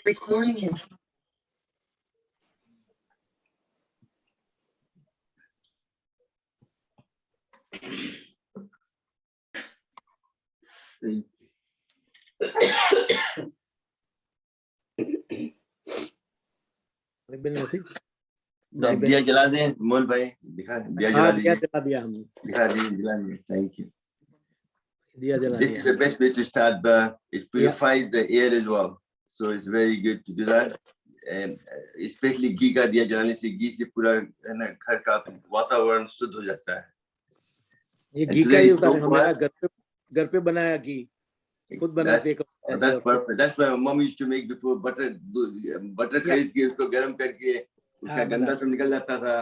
Recording in. दिया जला दें मोल भाई दिखा दिया जला दीजिए दिया हम दिखा दीजिए जला दीजिए थैंक यू दिया जला this is the best way to start but it purifies the air as well so it's very good to do that and especially घी का दिया जलाने से घी से पूरा है ना घर का वातावरण शुद्ध हो जाता है ये घी का ही उतारे हमारा घर पे बनाया घी खुद बनाते हैं that's perfect that's why my mom used to make before butter खरीद के उसको गर्म करके उसका गंदा तो निकल जाता था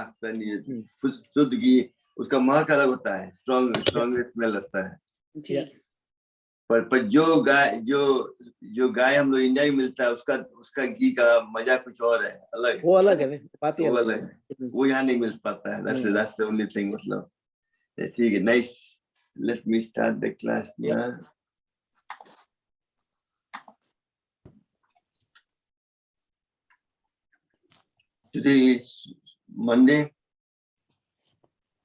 शुद्ध घी उसका महक अलग होता है स्ट्रॉन्ग स्मेल लगता है पर जो गाय हम लोग इंडिया में मिलता है उसका घी का मजा कुछ और है अलग है वो अलग है बात ही अलग है वो यहाँ नहीं मिल पाता है that's the only thing मतलब ठीक है nice let me start the class now today is Monday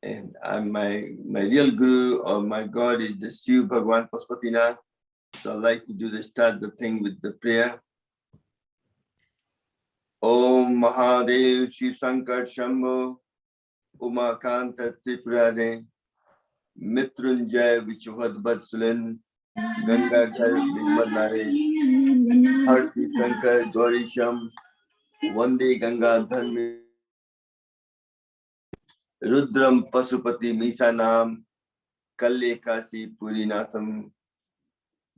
and my real guru or my God is the Shiv Bhagwan Pashupatinath. So I like to start the thing with the prayer. Om Mahadev Shiv Shankar Shambho Umakanta Tripurare Mitrunjay Vichuvadbad Sulen Ganga Ghar Bhimad Har Shiv Shankar Gauri Sham Vande Ganga Dharmi Rudram Pasupati Misa Nam Kalle Kasi Purinatham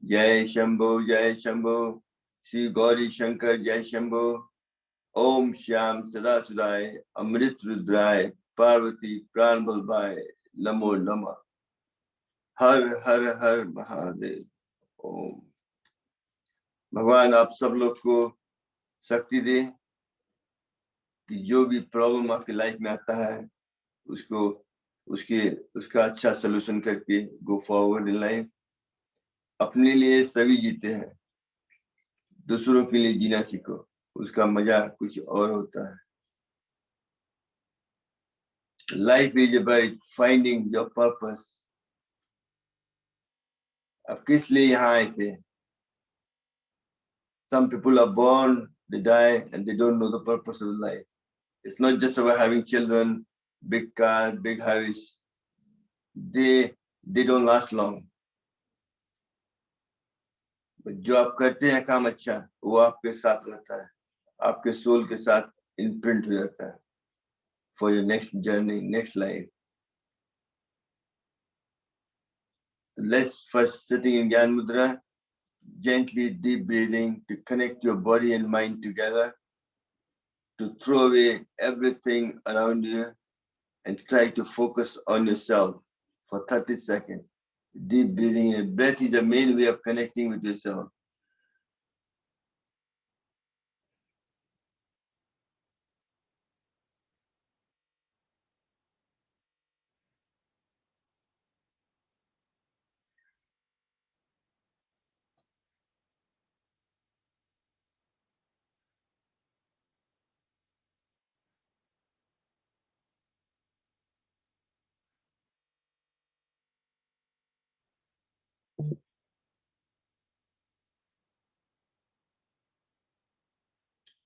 Jai Shambho Shri Gauri Shankar Jai Shambho Om Shyam Sada Sudai Amrit Rudrai Parvati Pran Balbai Namo Nama Har Har Har Mahadev Om भगवान आप सब लोग को शक्ति दे कि जो भी problem आपकी लाइफ में आता है उसका अच्छा सलूशन करके गो फॉरवर्ड इन लाइफ अपने लिए सभी जीते हैं दूसरों के लिए जीना सीखो उसका मजा कुछ और होता है life is about finding your purpose अब किस लिए यहाँ आए थे some people are born they die and they don't know the purpose of life it's not just about having children big car big house they don't last long but जो आप करते हैं काम अच्छा वो आपके साथ रहता है आपके सोल के साथ इम्प्रिंट हो जाता है for your next journey next life let's first sitting in Gyan Mudra gently deep breathing to connect your body and mind together to throw away everything around you and try to focus on yourself for 30 seconds. Deep breathing and breath is the main way of connecting with yourself.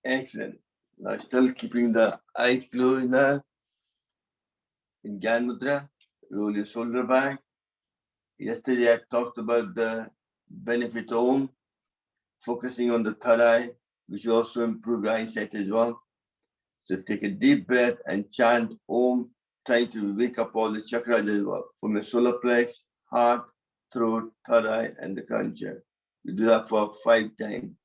Excellent. Now still keeping the eyes closed now. In Gyan Mudra, roll your shoulder back. Yesterday I talked about the benefit of Om, focusing on the third eye, which will also improve your eyesight as well. So take a deep breath and chant Om, trying to wake up all the chakras as well, from your solar plex, heart, throat, third eye, and the crown chakra. You do that for 5 times.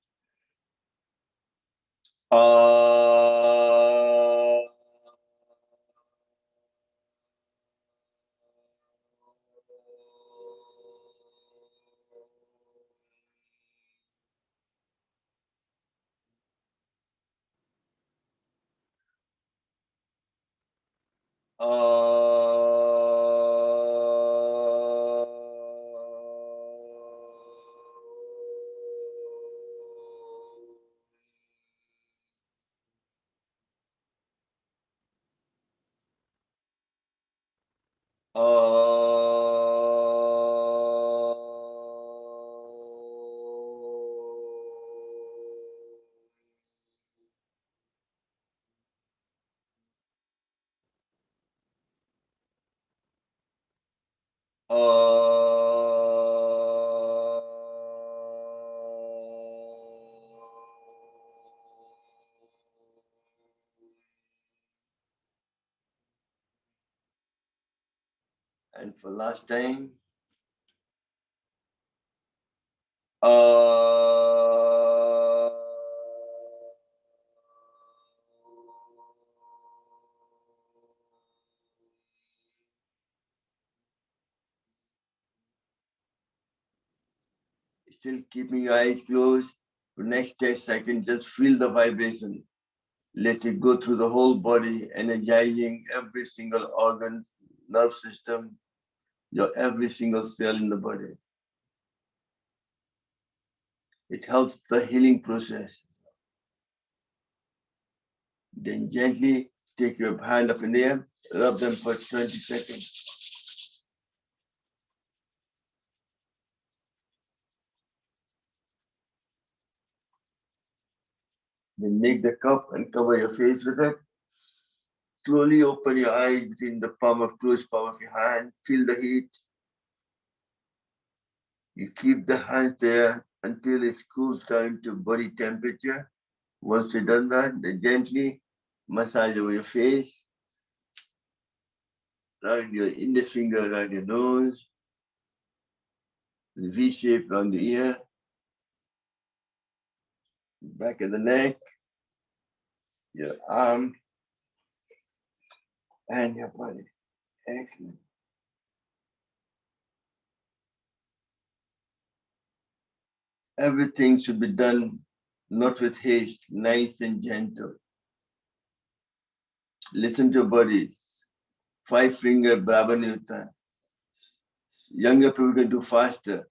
And for last time, still keeping your eyes closed. For next 10 seconds, just feel the vibration. Let it go through the whole body, energizing every single organ, nerve system, your every single cell in the body. It helps the healing process. Then gently take your hand up in the air, rub them for 20 seconds. Then make the cup and cover your face with it. Slowly open your eyes between the closed palm of your hand. Feel the heat. You keep the hands there until it cools down to body temperature. Once you've done that, then gently massage over your face, around your index finger, around your nose, the V shape around the ear, back of the neck, your arm, and your body. Excellent. Everything should be done not with haste, nice and gentle. Listen to your body. 5-finger Brahmanutta. Younger people can do faster,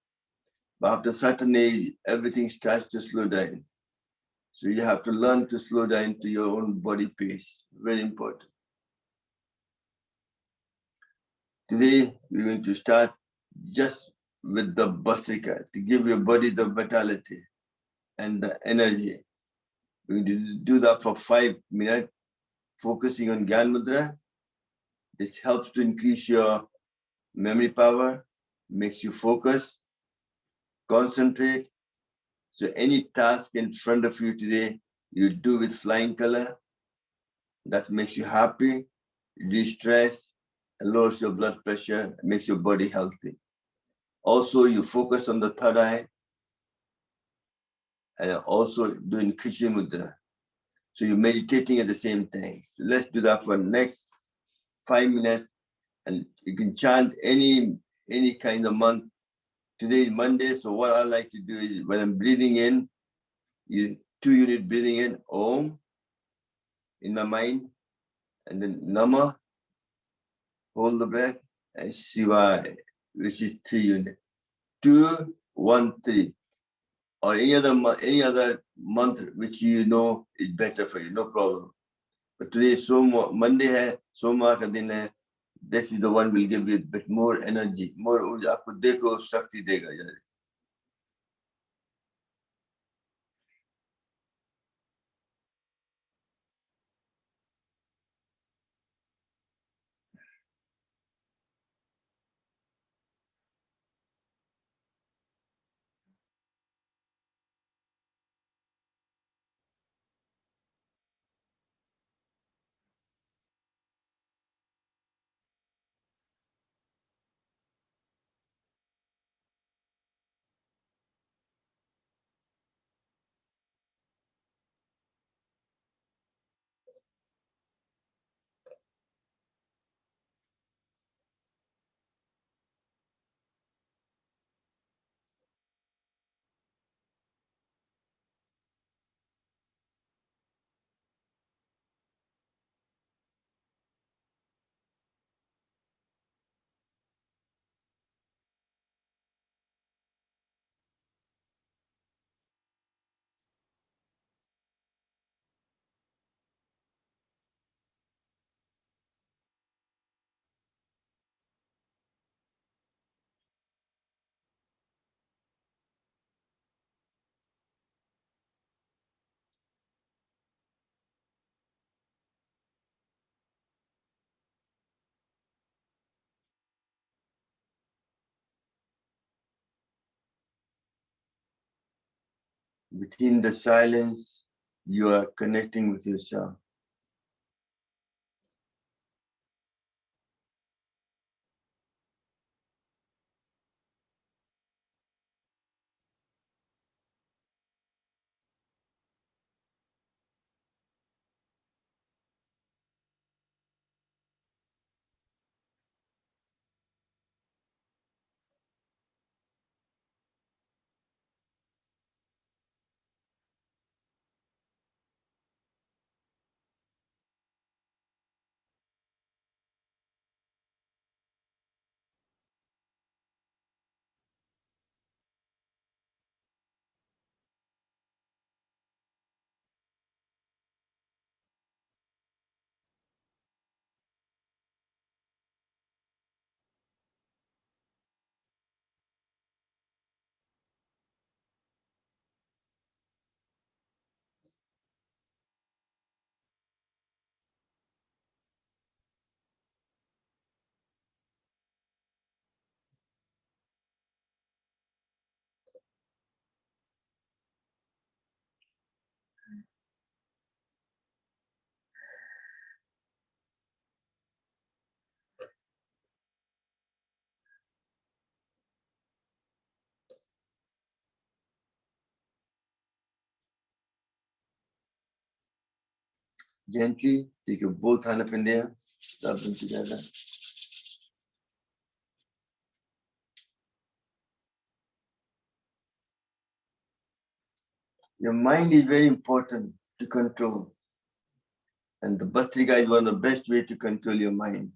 but after a certain age, everything starts to slow down. So you have to learn to slow down to your own body pace. Very important. Today, we're going to start just with the Bhastrika to give your body the vitality and the energy. We're going to do that for 5 minutes, focusing on Gyan Mudra. This helps to increase your memory power, makes you focus, concentrate. So any task in front of you today, you do with flying color. That makes you happy, reduce stress, and lowers your blood pressure, makes your body healthy. Also, you focus on the third eye, and also doing Krishi Mudra. So you're meditating at the same time. So let's do that for the next 5 minutes, and you can chant any kind of month. Today is Monday, so what I like to do is when I'm breathing in, 2-unit breathing in, Om, in my mind, and then Nama, hold the breath, and Shivaya, which is 3-unit. 2, 1, 3. Or any other month which you know is better for you, no problem. But today is Monday hai, Soma ka din hai. This is the one will give you a bit more energy, more urja. Aapko dekho, shakti dega. Within the silence, you are connecting with yourself. Gently take your both hand up in there, rub them together. Your mind is very important to control. And the Bhastrika is one of the best way to control your mind.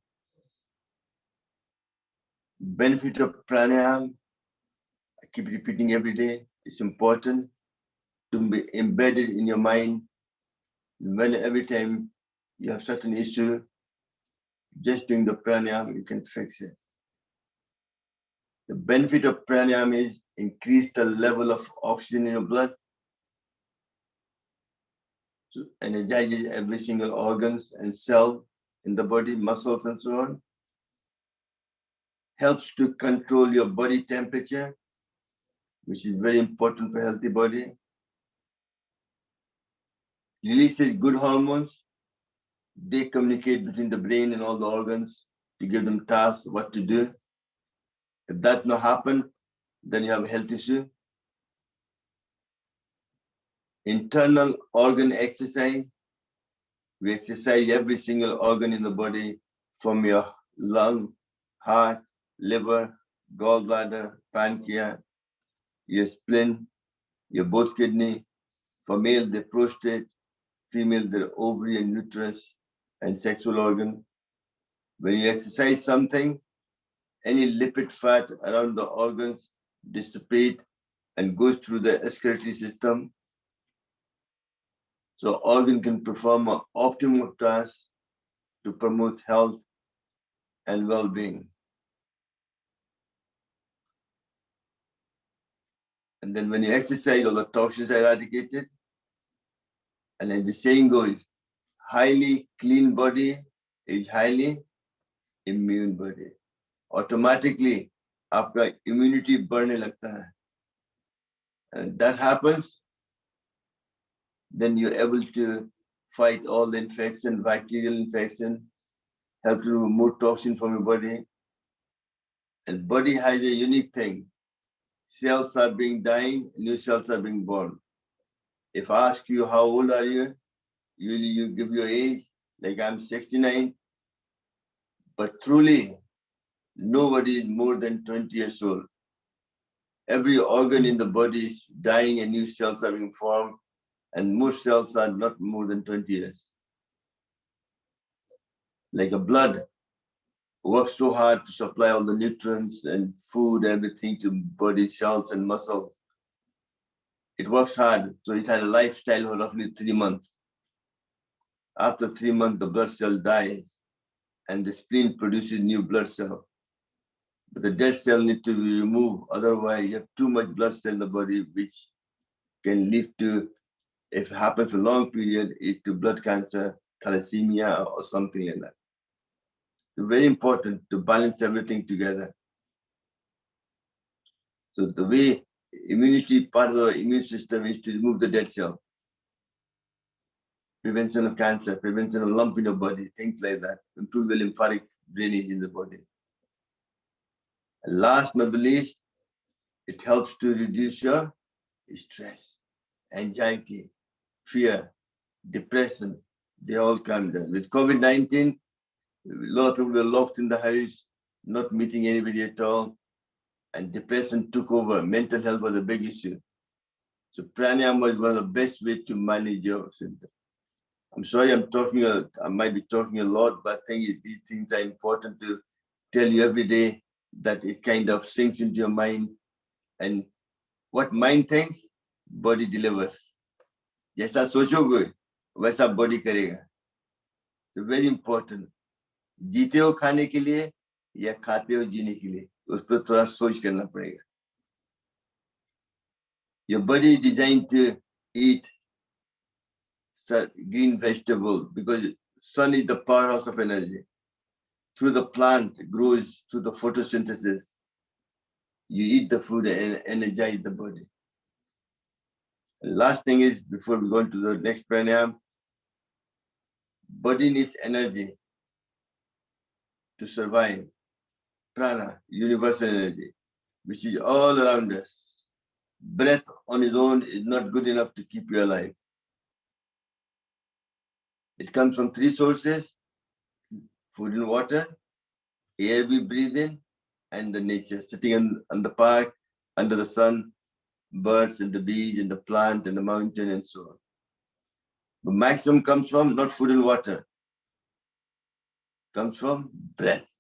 Benefit of pranayama, I keep repeating every day, it's important to be embedded in your mind. When every time you have certain issue, just doing the pranayama, you can fix it. The benefit of pranayama is increase the level of oxygen in your blood, so energizes every single organs and cell in the body, muscles and so on. Helps to control your body temperature, which is very important for healthy body. Releases good hormones. They communicate between the brain and all the organs to give them tasks, what to do. If that not happen, then you have a health issue. Internal organ exercise. We exercise every single organ in the body, from your lung, heart, liver, gallbladder, pancreas, your spleen, your both kidney. For male, the prostate, female, the ovary and uterus and sexual organ. When you exercise something, any lipid fat around the organs dissipate and goes through the excretory system. So organ can perform an optimum task to promote health and well-being. And then when you exercise, all the toxins are eradicated. And as the saying goes, highly clean body is highly immune body. Automatically, आपका immunity बढ़ने लगता है. And that happens, then you're able to fight all the infection, bacterial infection, help to remove toxin from your body. And body has a unique thing. Cells are being dying, new cells are being born. If I ask you how old are you, you give your age, like I'm 69, but truly nobody is more than 20 years old. Every organ in the body is dying and new cells are being formed, and most cells are not more than 20 years. Like a blood works so hard to supply all the nutrients and food, everything to body cells and muscles. It works hard, so it had a lifestyle of roughly 3 months. After 3 months, the blood cell dies and the spleen produces new blood cell. But the dead cell need to be removed, otherwise you have too much blood cell in the body, which can lead to, if it happens for a long period, to blood cancer, thalassemia, or something like that. It's very important to balance everything together. So the way immunity, part of the immune system is to remove the dead cell. Prevention of cancer, prevention of lump in the body, things like that. Improve the lymphatic drainage in the body. And last but not the least, it helps to reduce your stress, anxiety, fear, depression. They all come down. With COVID-19, a lot of people were locked in the house, not meeting anybody at all, and depression took over. Mental health was a big issue. So pranayama is one of the best ways to manage your symptoms. I'm sorry I might be talking a lot, but I think these things are important to tell you every day, that it kind of sinks into your mind. And what mind thinks, body delivers. जैसा सोचोगे वैसा body करेगा. So very important. जीते हो खाने के लिए या खाते हो जीने के लिए, उस पर थोड़ा सोच करना पड़ेगा. Your body is designed to eat green vegetable because sun is the powerhouse of energy. Through the plant, it grows through the photosynthesis. You eat the food and energize the body. And last thing is, before we go into the next pranayama, body needs energy to survive. Prana, universal energy, which is all around us. Breath on its own is not good enough to keep you alive. It comes from three sources: food and water, air we breathe in, and the nature, sitting on the park, under the sun, birds and the bees and the plant and the mountain and so on. The maximum comes from not food and water, comes from breath.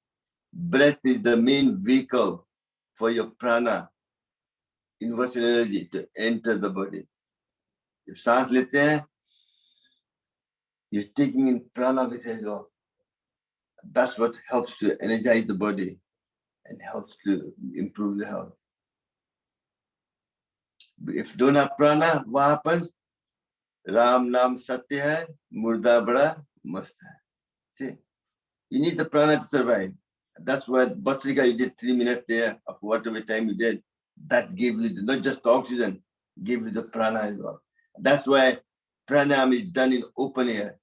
Breath is the main vehicle for your prana, universal energy, to enter the body. If सांस लेते हैं, you're taking in prana with as well. That's what helps to energize the body and helps to improve the health. If you don't have prana, what happens? Ram Nam Satya hai, Murda Bada Mast hai. See, you need the prana to survive. That's why Bhastrika, you did 3 minutes there of whatever time you did. That gave you not just the oxygen, gave you the prana as well. That's why pranayama is done in open air.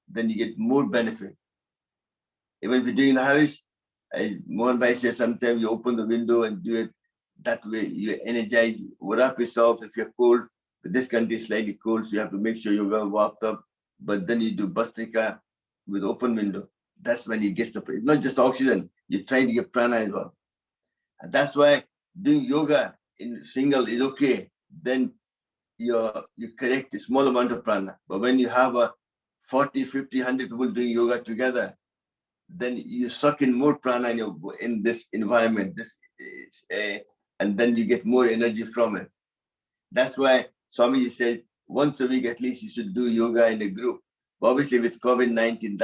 Then you get more benefit. Even if you're doing in the house, Mohan Bhai says sometimes you open the window and do it that way. You energize, wrap yourself if you're cold. But this country is slightly cold, so you have to make sure you're well warmed up. But then you do Bhastrika with open window. That's when it gets the, not just oxygen, you're trying to get prana as well. And that's why doing yoga in single is okay. Then you correct a small amount of prana. But when you have a 40, 50, 100 people doing yoga together, then you suck in more prana in this environment. And then you get more energy from it. That's why Swamiji said once a week at least you should do yoga in a group. But obviously with COVID-19,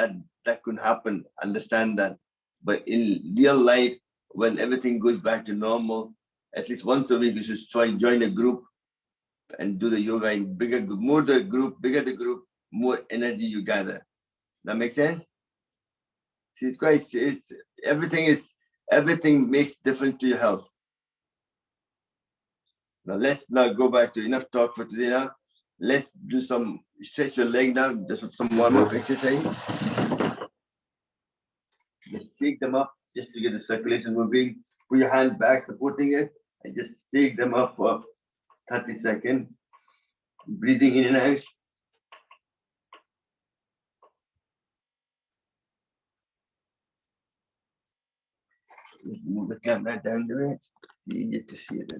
that couldn't happen. Understand that. But in real life, when everything goes back to normal, at least once a week you should try join a group and do the yoga in bigger the group, more energy you gather. That makes sense? See, it's quite, everything makes difference to your health. Now let's go back to enough talk for today now. Let's do some, stretch your leg now, just some warm-up exercise. Just shake them up just to get the circulation moving. Put your hand back supporting it and just shake them up for 30 seconds. Breathing in and out. Just move the camera down the way. It's easier to see it.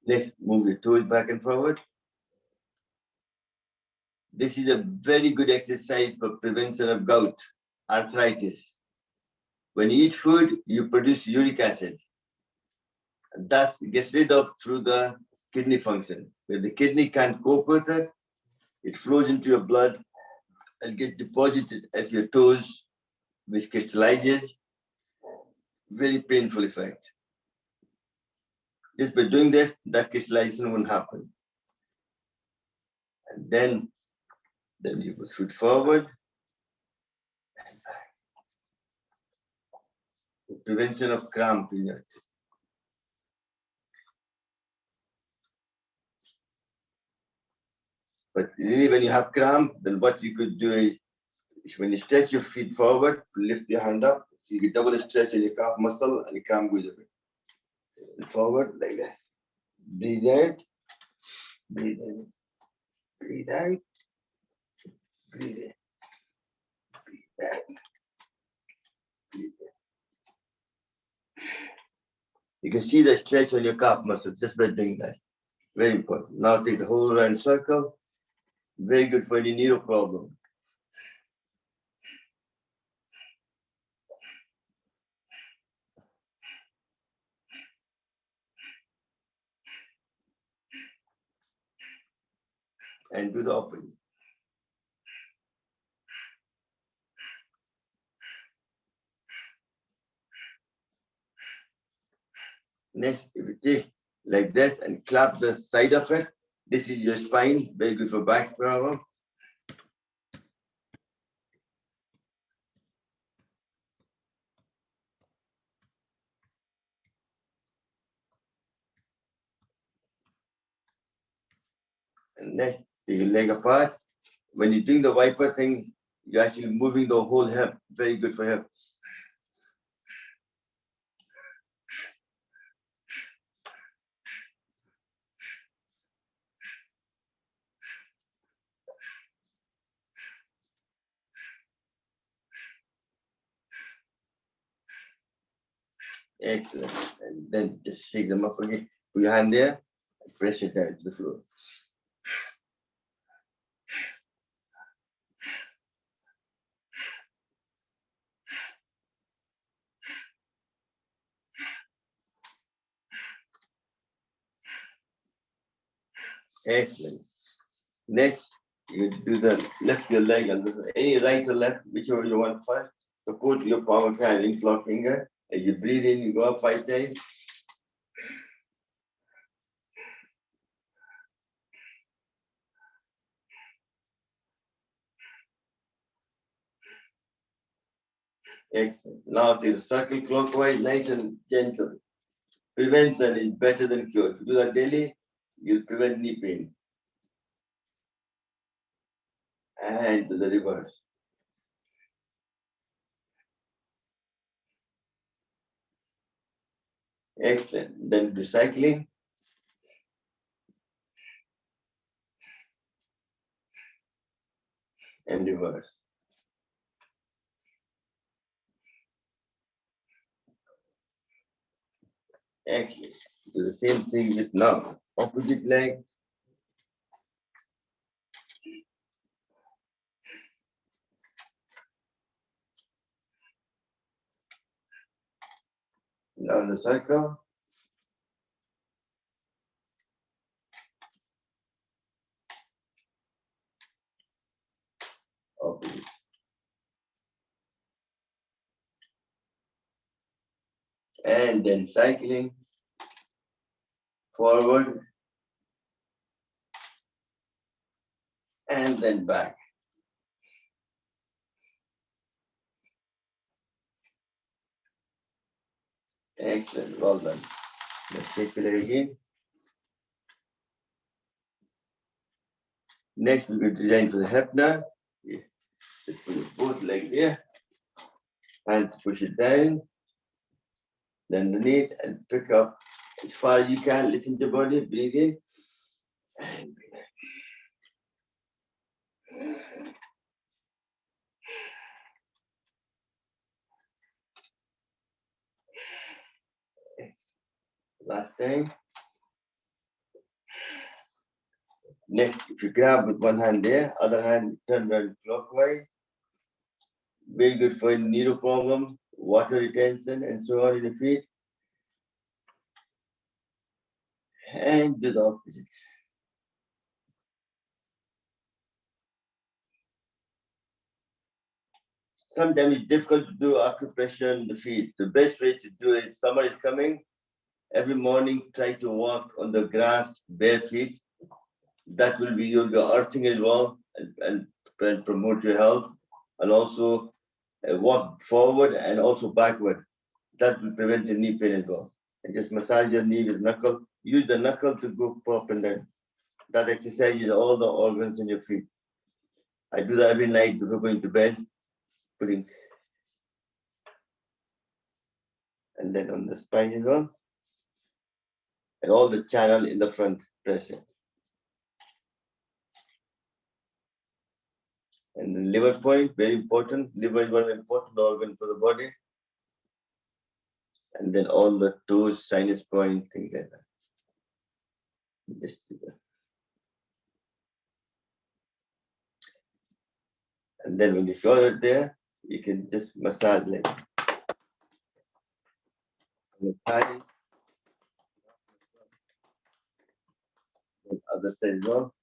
Next, move your toes back and forward. This is a very good exercise for prevention of gout, arthritis. When you eat food, you produce uric acid. And that gets rid of through the kidney function. When the kidney can't cope with it, it flows into your blood and gets deposited at your toes, which crystallizes. Very painful effect. Just by doing this, that crystallization won't happen. And then Then you put foot forward. Prevention of cramp in your. But really, when you have cramp, then what you could do is when you stretch your feet forward, lift your hand up, so you get double stretch in your calf muscle and your cramp goes away. Forward like that. Breathe out, breathe in, breathe out, breathe in, breathe out, breathe in. You can see the stretch on your calf muscle just by doing that. Very important. Now take the whole round circle. Very good for any neuro problem. And do the opposite. Next, if you take like this and clap the side of it, this is your spine, very good for back problem. And next, take your leg apart. When you're doing the wiper thing, you're actually moving the whole hip, very good for hip. Excellent. And then just shake them up again. Put your hand there and press it down to the floor. Excellent. Next, you do the lift your leg and any right or left, whichever you want first. Support your palm of your hand, interlock finger. As you breathe in, you go up 5 times. Excellent. Now to the circle clockwise, nice and gentle. Prevention is better than cure. If you do that daily, you'll prevent knee pain. And to the reverse. Excellent. Then do cycling. And reverse. Excellent. Do the same thing with now. Opposite leg. Down the circle. Opposite. And then cycling forward and then back. Excellent, well done. Let's take it again. Next, we're going to design for the hip now. Just put both legs there. Hands push it down. Then underneath and pick up as far as you can. Listen to the body, breathe in. And breathe out. Last time. Next, if you grab with one hand there, other hand turn around clockwise. Very good for neuro problem, water retention, and so on in the feet. And do the opposite. Sometimes it's difficult to do acupressure in the feet. The best way to do it, summer is coming. Every morning, try to walk on the grass bare feet. That will be, you'll be earthing as well and promote your health, and also walk forward and also backward. That will prevent the knee pain as well. And just massage your knee with knuckle. Use the knuckle to go up and down. That exercises all the organs in your feet. I do that every night before going to bed, putting, and then on the spine as well. And all the channel in the front, press it. And the liver point, very important. Liver is one important organ for the body. And then all the toes, sinus point, things like that. Just do that. And then when you got it there, you can just massage like the thigh. The other side as well.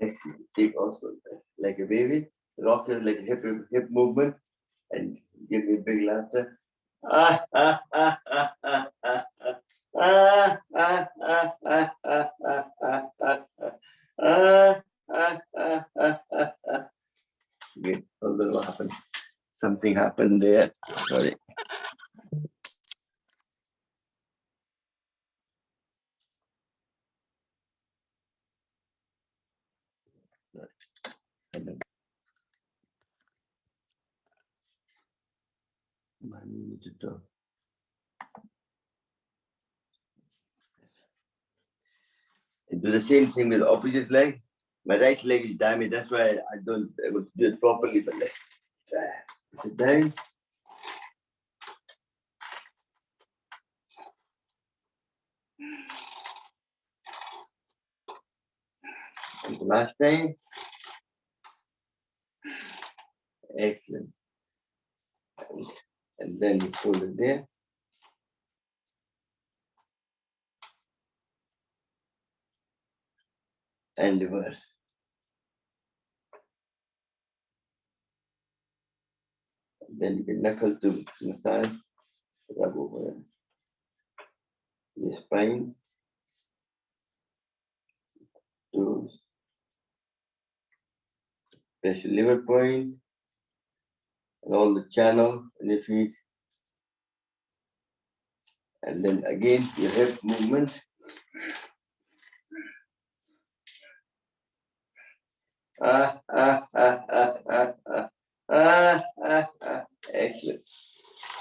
Next, you take also like a baby, rock it like a hip movement, and give me a big laughter. Ah, ah, ah, ah, ah, ah, ah. Ah, ah, ah, ah, ah, ah, ah, ah, ah, ah, ah, ah, ah. Good. Hold on, what happened? Something happened there. Sorry. Do the same thing with the opposite leg. My right leg is damaged, that's why I don't able to do it properly. But let's put it down. And the last time. Excellent. And then you hold it there. And reverse. And then you can knuckle to massage, rub over the spine, toes, press your liver point, and all the channel in your feet. And then again, your hip movement. Ah, ah, ah, ah, ah, ah, ah, ah, ah. Excellent.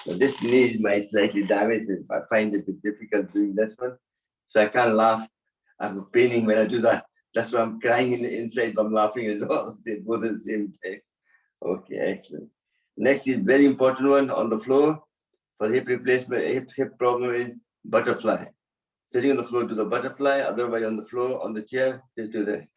So this knee is my slightly damaged. I find it difficult doing this one. So I can't laugh. I'm paining when I do that. That's why I'm crying in the inside, but I'm laughing as well. They both at the same time. Okay, excellent. Next is very important one on the floor for hip replacement, hip problem is butterfly. Sitting on the floor, do the butterfly, otherwise on the floor, on the chair, just do this.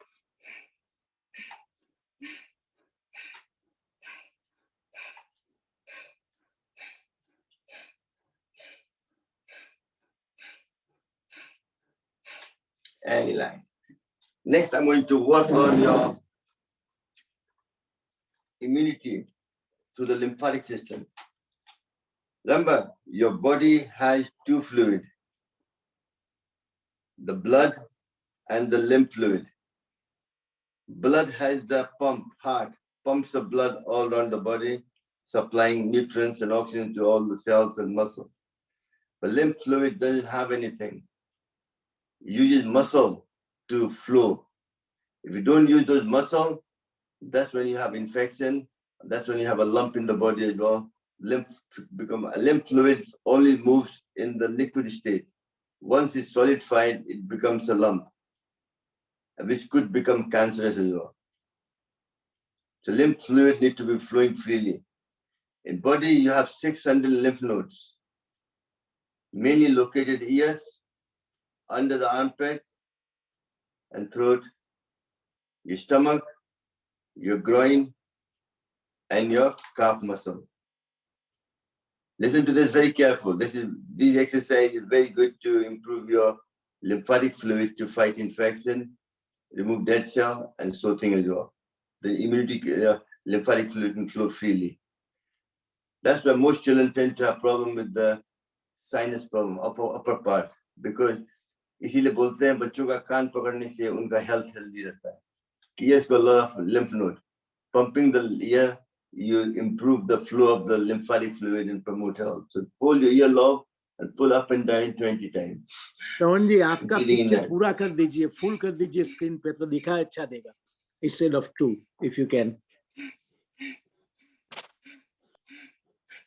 And relax. Next, I'm going to work on your immunity through the lymphatic system. Remember, your body has two fluids, the blood and the lymph fluid. Blood has the heart pumps the blood all around the body, supplying nutrients and oxygen to all the cells and muscles. But lymph fluid doesn't have anything. It uses muscle to flow. If you don't use those muscles, that's when you have infection. That's when you have a lump in the body as well. Lymph fluid only moves in the liquid state. Once it's solidified, it becomes a lump, which could become cancerous as well. So lymph fluid needs to be flowing freely. In body, you have 600 lymph nodes, mainly located ears, under the armpit and throat, your stomach, your groin, and your calf muscle. Listen to this very careful. These exercises are very good to improve your lymphatic fluid to fight infection, remove dead cell, and so thing as well. The immunity, lymphatic fluid can flow freely. That's why most children tend to have problem with the sinus problem, upper part, because इसीलिए बोलते हैं बच्चों का कान पकड़ने से उनका health healthy रहता है. Ears got a lot of lymph node. Pumping the ear, you improve the flow of the lymphatic fluid and promote health. So hold your earlobe and pull up and down 20 times. श्रवण जी आपका picture पूरा कर दीजिए, full कर दीजिए screen पे, तो दिखा अच्छा देगा. Instead of 2, if you can.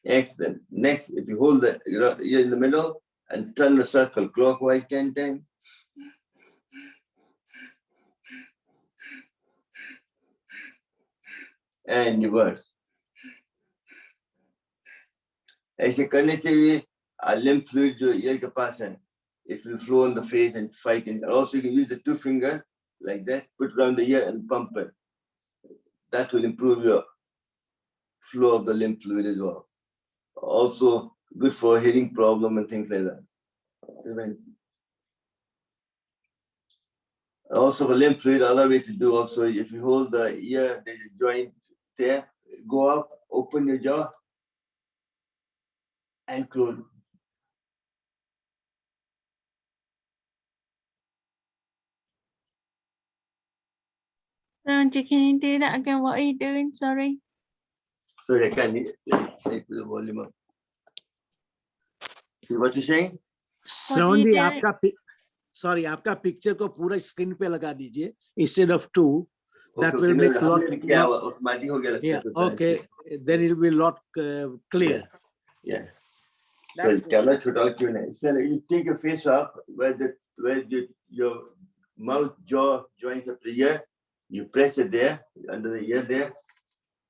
Excellent. Next, if you hold the ear in the middle and turn the circle clockwise 10 times. And reverse. ऐसे करने से भी lymph fluid जो ear के पास है, it will flow on the face and fight. And also you can use the 2 fingers like that, put around the ear and pump it. That will improve your flow of the lymph fluid as well. Also good for hearing problem and things like that. Prevention. Also for lymph fluid, other way to do also, if you hold the ear, there's a joint there, go up, open your jaw and close. Can you do that again? What are you doing? Sorry. Sorry, I can't take the volume up. See what you're saying? श्रवण जी आपका picture को पूरा screen पे लगा दीजिए instead of 2. That will make a lot. Yeah, okay. Then it will be a lot clear. Yeah. So you take your face up where your mouth jaw joins up the ear. You press it there under the ear there,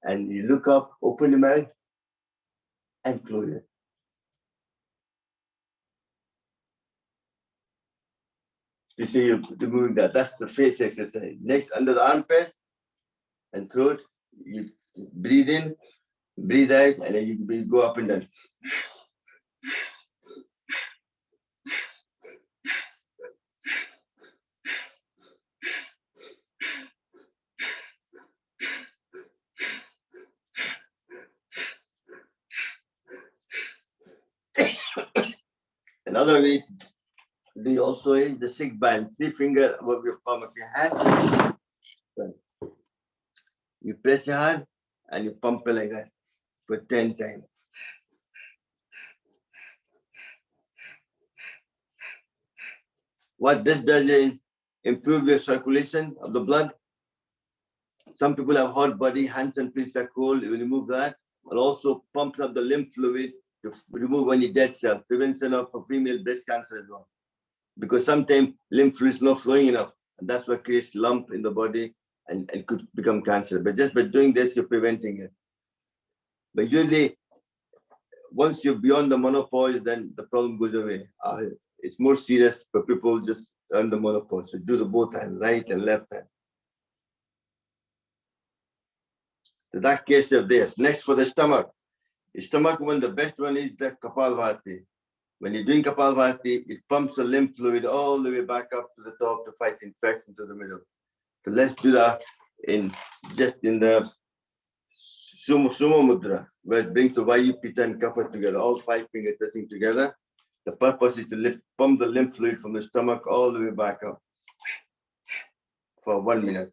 and you look up, open your mouth, and close it. You see, you're moving that. That's the face exercise. Next, under the armpit and throat, you breathe in, breathe out, and then you go up and down. Another way to do also is the 6 band, 3 finger above your palm of your hand. You press your hand and you pump it like that for 10 times. What this does is improve your circulation of the blood. Some people have hot body, hands and feet are cold. You remove that, but also pumps up the lymph fluid to remove any dead cells, prevention of female breast cancer as well. Because sometimes lymph fluid is not flowing enough, and that's what creates lump in the body and could become cancer. But just by doing this, you're preventing it. But usually, once you're beyond the menopause, then the problem goes away. It's more serious for people just on the menopause. So do the both hands, right and left hand. So that case of this. Next for the stomach. The stomach one, the best one is the Kapalbhati. When you're doing Kapalbhati, it pumps the lymph fluid all the way back up to the top to fight infection to the middle. So let's do that in the Sumo Mudra, where it brings the Vayu, Pitta and Kapha together, all 5 fingers touching together. The purpose is to pump the lymph fluid from the stomach all the way back up for 1 minute.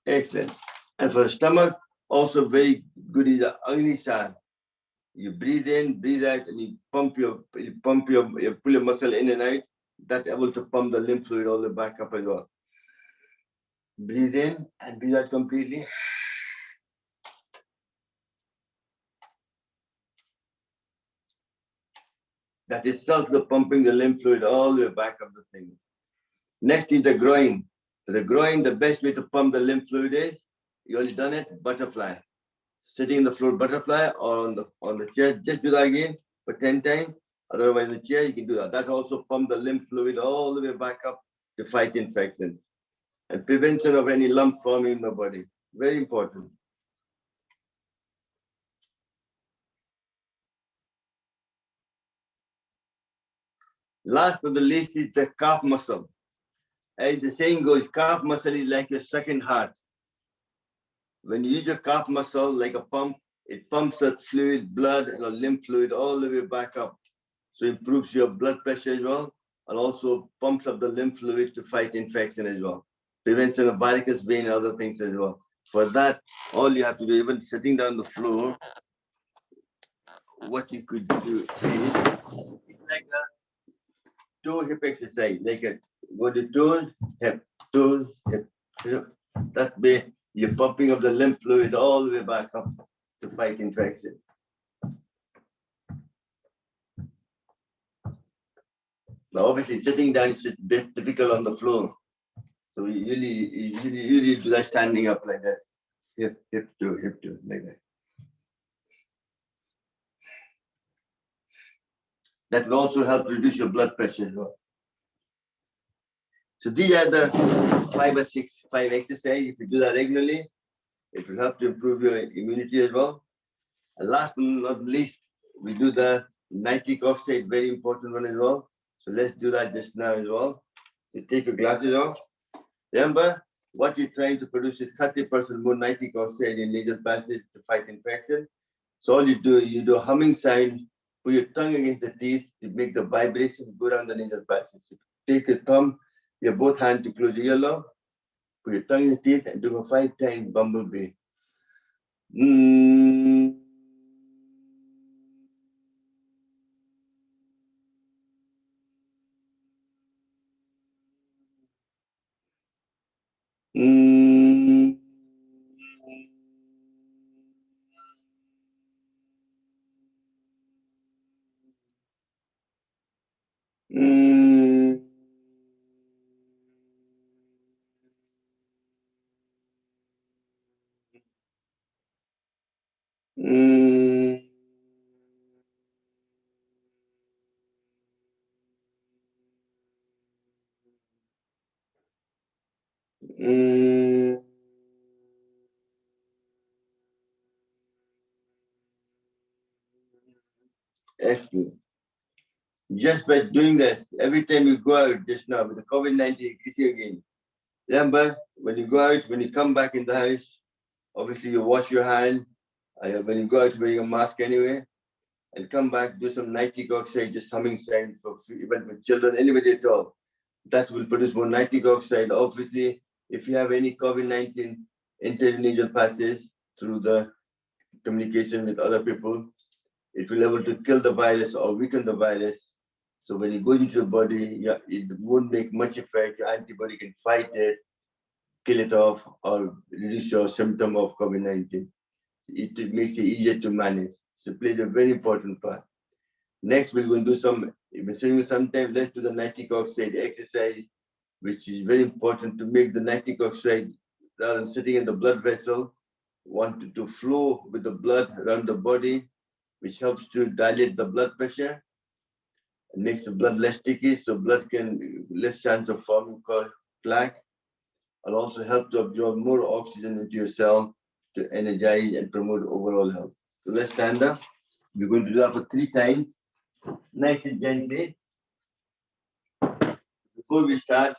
Excellent. And for the stomach, also very good is the Agni San. You breathe in, breathe out, and you pull your muscle in and out. That's able to pump the lymph fluid all the way back up as well. Breathe in and breathe out completely. That is pumping the lymph fluid all the way back up the thing. Next is the groin. For the groin, the best way to pump the lymph fluid is, you already done it, butterfly. sitting in the floor butterfly or on the chair. Just do that again for 10 times. Otherwise, in the chair, you can do that. That also pump the lymph fluid all the way back up to fight infection and prevention of any lump forming in the body. Very important. Last but not least is the calf muscle. As the saying goes, calf muscle is like your second heart. When you use your calf muscle like a pump, it pumps the fluid, blood, and the lymph fluid all the way back up. So it improves your blood pressure as well, and also pumps up the lymph fluid to fight infection as well. Prevention of varicose vein and other things as well. For that, all you have to do, even sitting down on the floor, what you could do is, it's like a toe hip exercise, like a go to toes, hip, toes, hip. That way, you're pumping up the lymph fluid all the way back up to fight infection. Now, obviously, sitting down is a bit difficult on the floor. So you usually do that standing up like this. Hip to, like that. That will also help reduce your blood pressure as well. So these are the 5 exercises. If you do that regularly, it will help to improve your immunity as well. And last but not least, we do the nitric oxide, very important one as well. So let's do that just now as well. You take your glasses off. Remember, what you're trying to produce is 30% more nitric oxide in nasal passage to fight infection. So all you do is you do a humming sound, put your tongue against the teeth to make the vibration go down the nasal passage. So take your thumb, your both hands to close your earlobe, put your tongue in the teeth and do a 5 times bumblebee. Excellent. Just by doing this, every time you go out just now with the COVID-19, you see again. Remember, when you go out, when you come back in the house, obviously you wash your hand. When you go out, wear your mask anyway, and come back, do some nitric oxide, just humming sound for even for children, anybody at all. That will produce more nitric oxide. Obviously, if you have any COVID-19 intranasal passes through the communication with other people, it will be able to kill the virus or weaken the virus. So when you go into your body, it won't make much effect. Your antibody can fight it, kill it off, or reduce your symptom of COVID-19. It makes it easier to manage. So it plays a very important part. Next, we're going to do some, sometimes let's do the nitric oxide exercise, which is very important to make the nitric oxide, rather than sitting in the blood vessel, want to flow with the blood around the body, which helps to dilate the blood pressure. It makes the blood less sticky, so blood can less chance of forming plaque. It'll also help to absorb more oxygen into your cell to energize and promote overall health. So let's stand up. We're going to do that for 3 times, nice and gently. Before we start,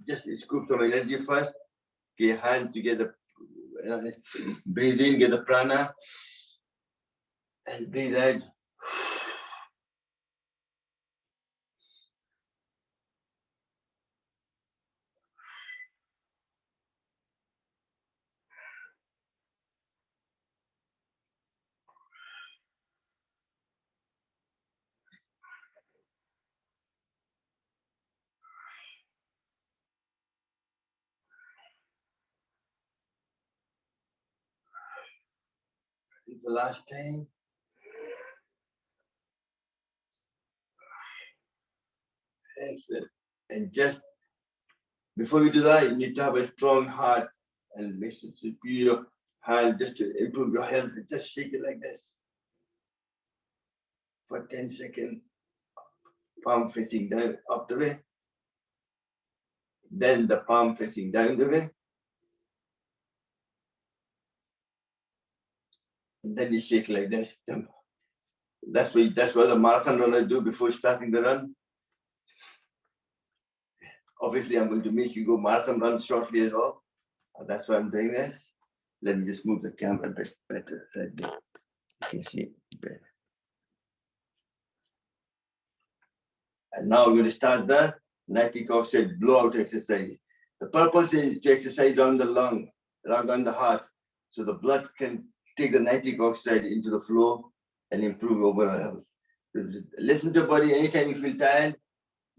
just scoop some energy first. Get your hand together, breathe in, get the prana, and breathe out. The last time. Excellent. And just before we do that, you need to have a strong heart and make sure your hand just to improve your health. Just shake it like this for 10 seconds. Palm facing down up the way. Then the palm facing down the way. And then you shake like this. That's what the marathon runners do before starting the run. Obviously, I'm going to make you go marathon run shortly as well. That's why I'm doing this. Let me just move the camera a bit better. You can see it better. And now we're going to start the nitric oxide blowout exercise. The purpose is to exercise down the lung, down the heart, so the blood can take the nitric oxide into the flow and improve overall health. Listen to your body. Anytime you feel tired,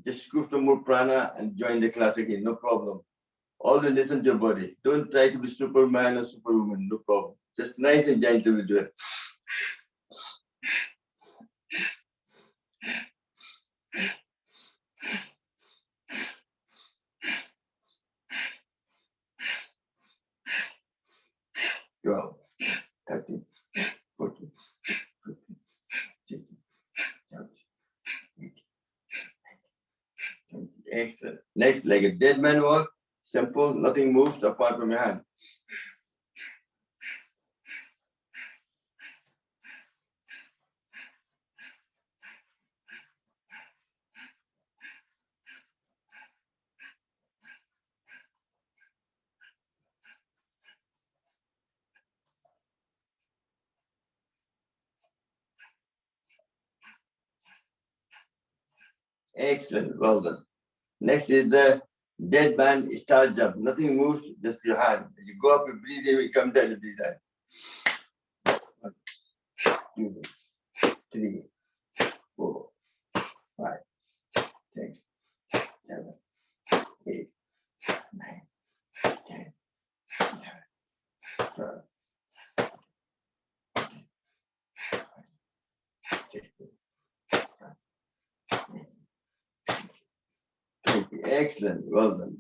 just scoop some more prana and join the class again. No problem. Always listen to your body. Don't try to be Superman or Superwoman. No problem. Just nice and gentle we do it. Go. 13, 14, 15, 16, 17, 18, 19, 20. Excellent. Next, like a dead man walk. Simple. Nothing moves apart from your hand. Excellent. Well done. Next is the dead man start jump. Nothing moves, just your hand. You go up, you breathe in, you come down, you breathe out. 1, 2, 3, 4, 5, 6, 7, 8, 9, 10, 11, 12, 16, 17, 20. Excellent. Well done.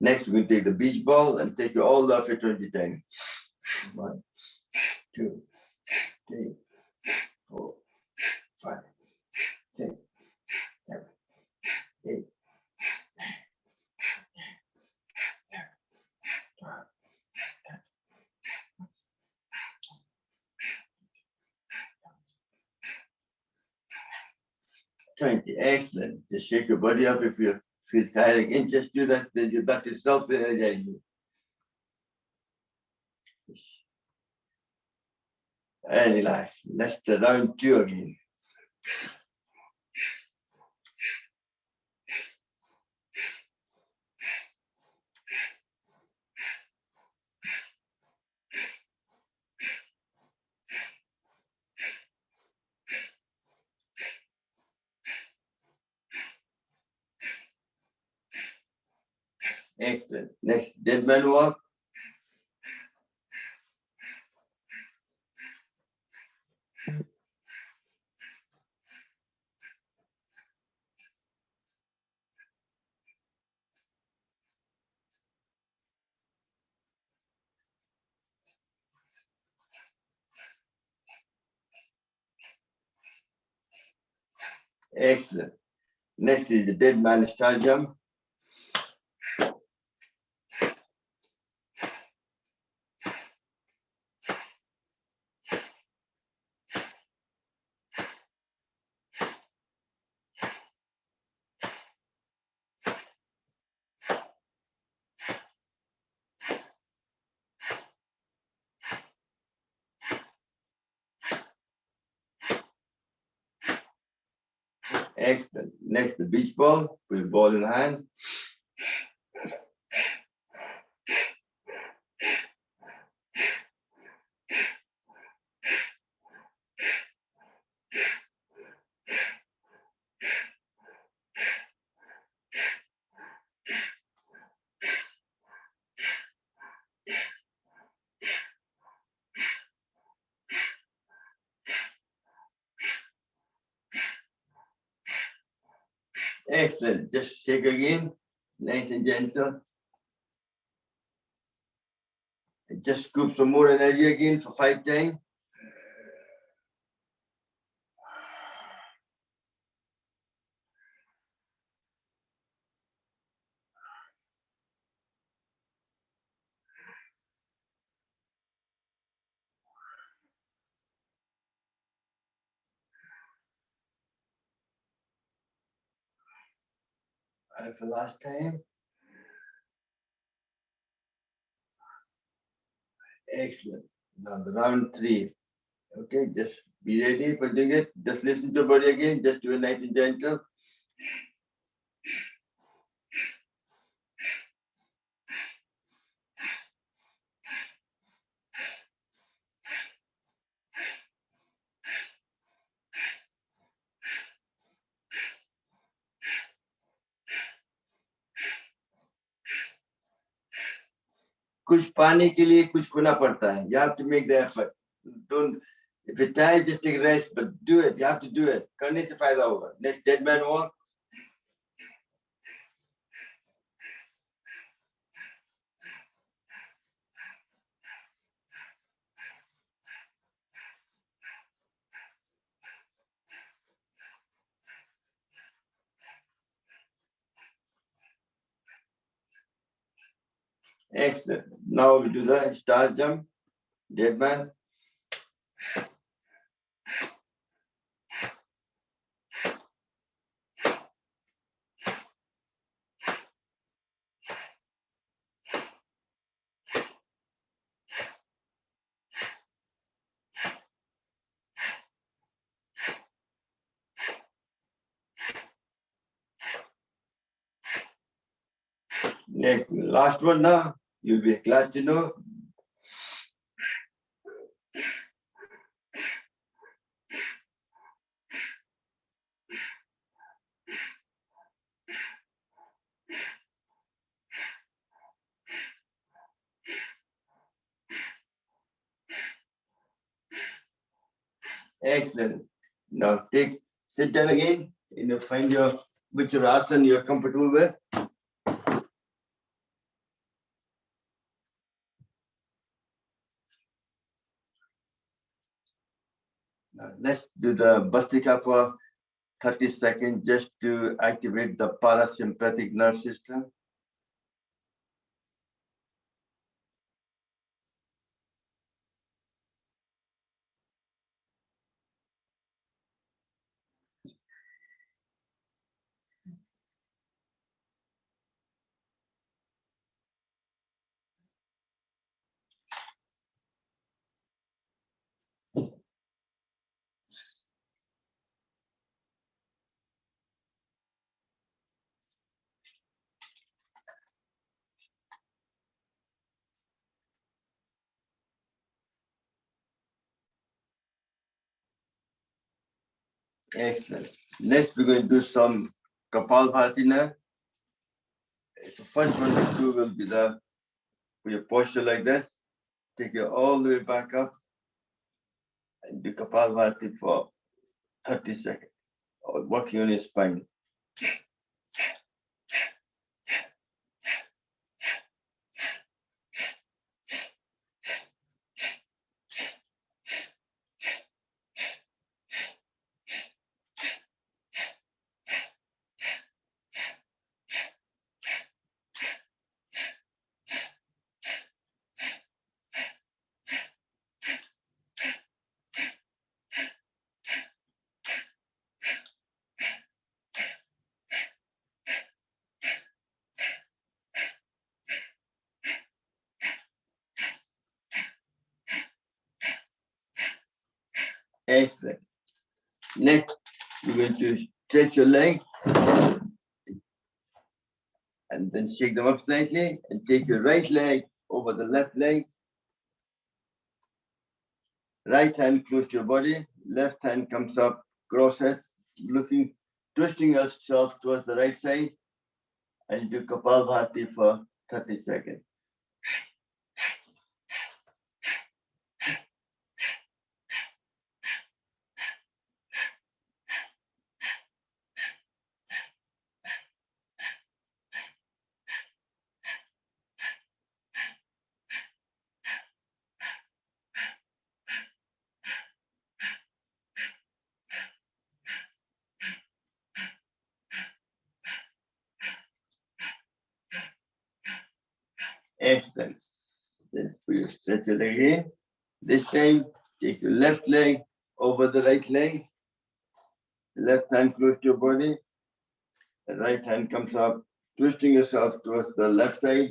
Next, we're going to take the beach ball and take you all the way for 20 times. 1, 2, 3, 4, 5, 6, 7, 8, 9, 10, 11, 12, 20. Excellent. Just shake your body up if you feel tired again. Just do that. Then you got yourself energize you. And relax. Let's do round 2 again. Excellent. Next, dead man walk. Excellent. Next is the dead man star jump. Excellent. Next, the beach ball with ball in hand. Excellent. Just shake again. Nice and gentle. Just scoop some more energy again for 5 times. And for last time. Excellent. Now the round 3. Okay, just be ready for doing it. Just listen to the body again. Just do it nice and gentle. कुछ पाने के लिए कुछ खोना पड़ता है. You have to make the effort. Don't, if you're tired, just take a rest, but do it. You have to do it. करने से फायदा होगा. Next dead man walk. Excellent. Now we do the star jump. Dead man. Next, last one now. You'll be glad to know. Excellent. Now sit down again. Find which asana you're comfortable with. Now let's do the Bhastika for 30 seconds just to activate the parasympathetic nerve system. Excellent. Next, we're going to do some Kapalbhati now. So first one we do will be for your posture like this. Take it all the way back up and do Kapalbhati for 30 seconds, working on your spine. Excellent. Next, you're going to stretch your leg and then shake them up slightly and take your right leg over the left leg. Right hand close to your body, left hand comes up, cross-it, twisting yourself towards the right side, and you do Kapalbhati for 30 seconds. Excellent. Then stretch it again. This time, take your left leg over the right leg. Left hand close to your body. The right hand comes up, twisting yourself towards the left side.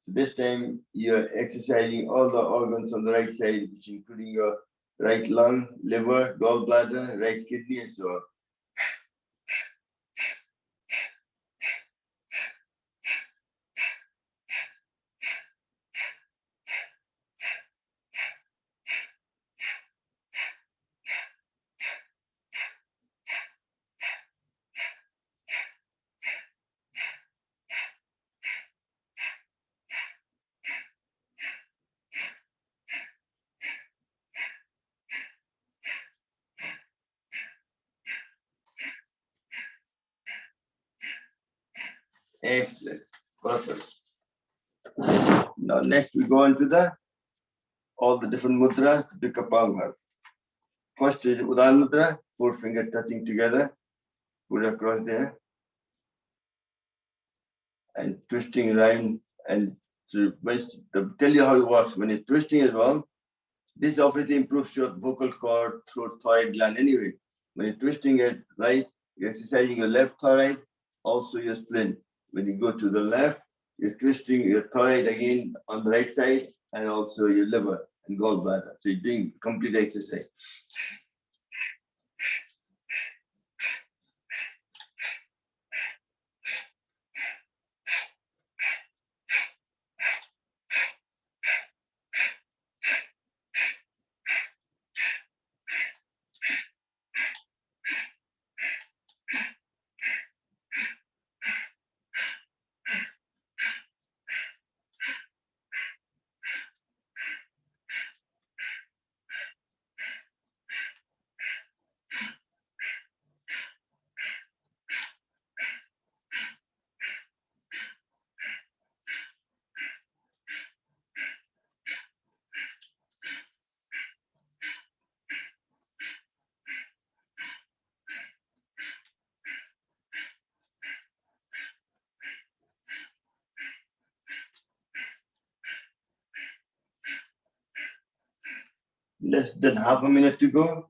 So this time, you're exercising all the organs on the right side, which including your right lung, liver, gallbladder, right kidney, and so on. Excellent. Perfect. Now next we go into all the different mudras to Kapalbhati. First is Udan Mudra, 4 fingers touching together, put across there, and twisting around. And so to tell you how it works, when you're twisting as well, this obviously improves your vocal cord, throat, thyroid gland anyway. When you're twisting it right, you're exercising your left thyroid, also your spleen. When you go to the left, you're twisting your thyroid again on the right side, and also your liver and gallbladder. So you're doing complete exercise. Less than half a minute to go.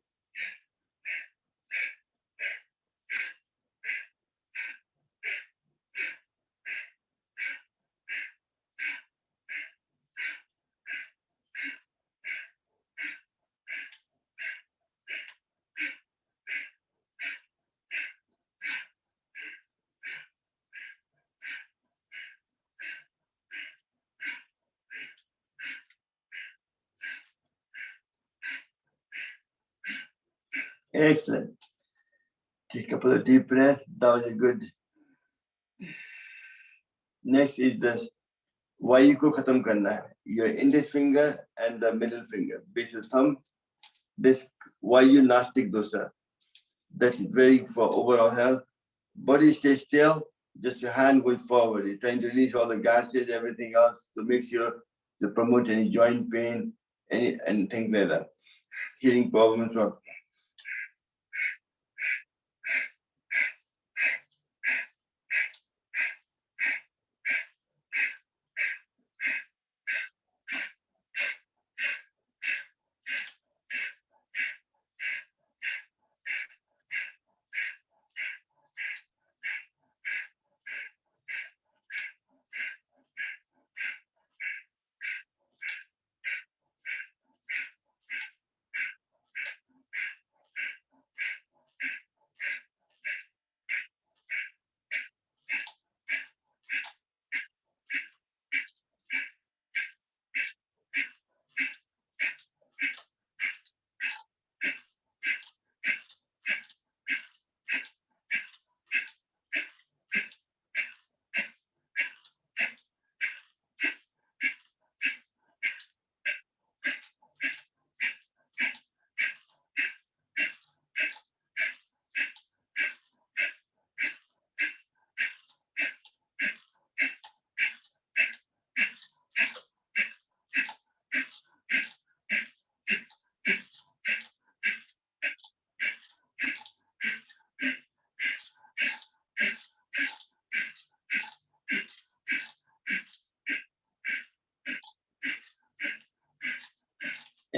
Excellent. Take a couple of deep breaths. That was a good. Next is the Vayu ko khatam karna hai. Your index finger and the middle finger, base of thumb. This Vayu Nastic dosa. That's very for overall health. Body stays still, just your hand going forward. You're trying to release all the gases, everything else to make sure to promote any joint pain, and things like that. Hearing problems.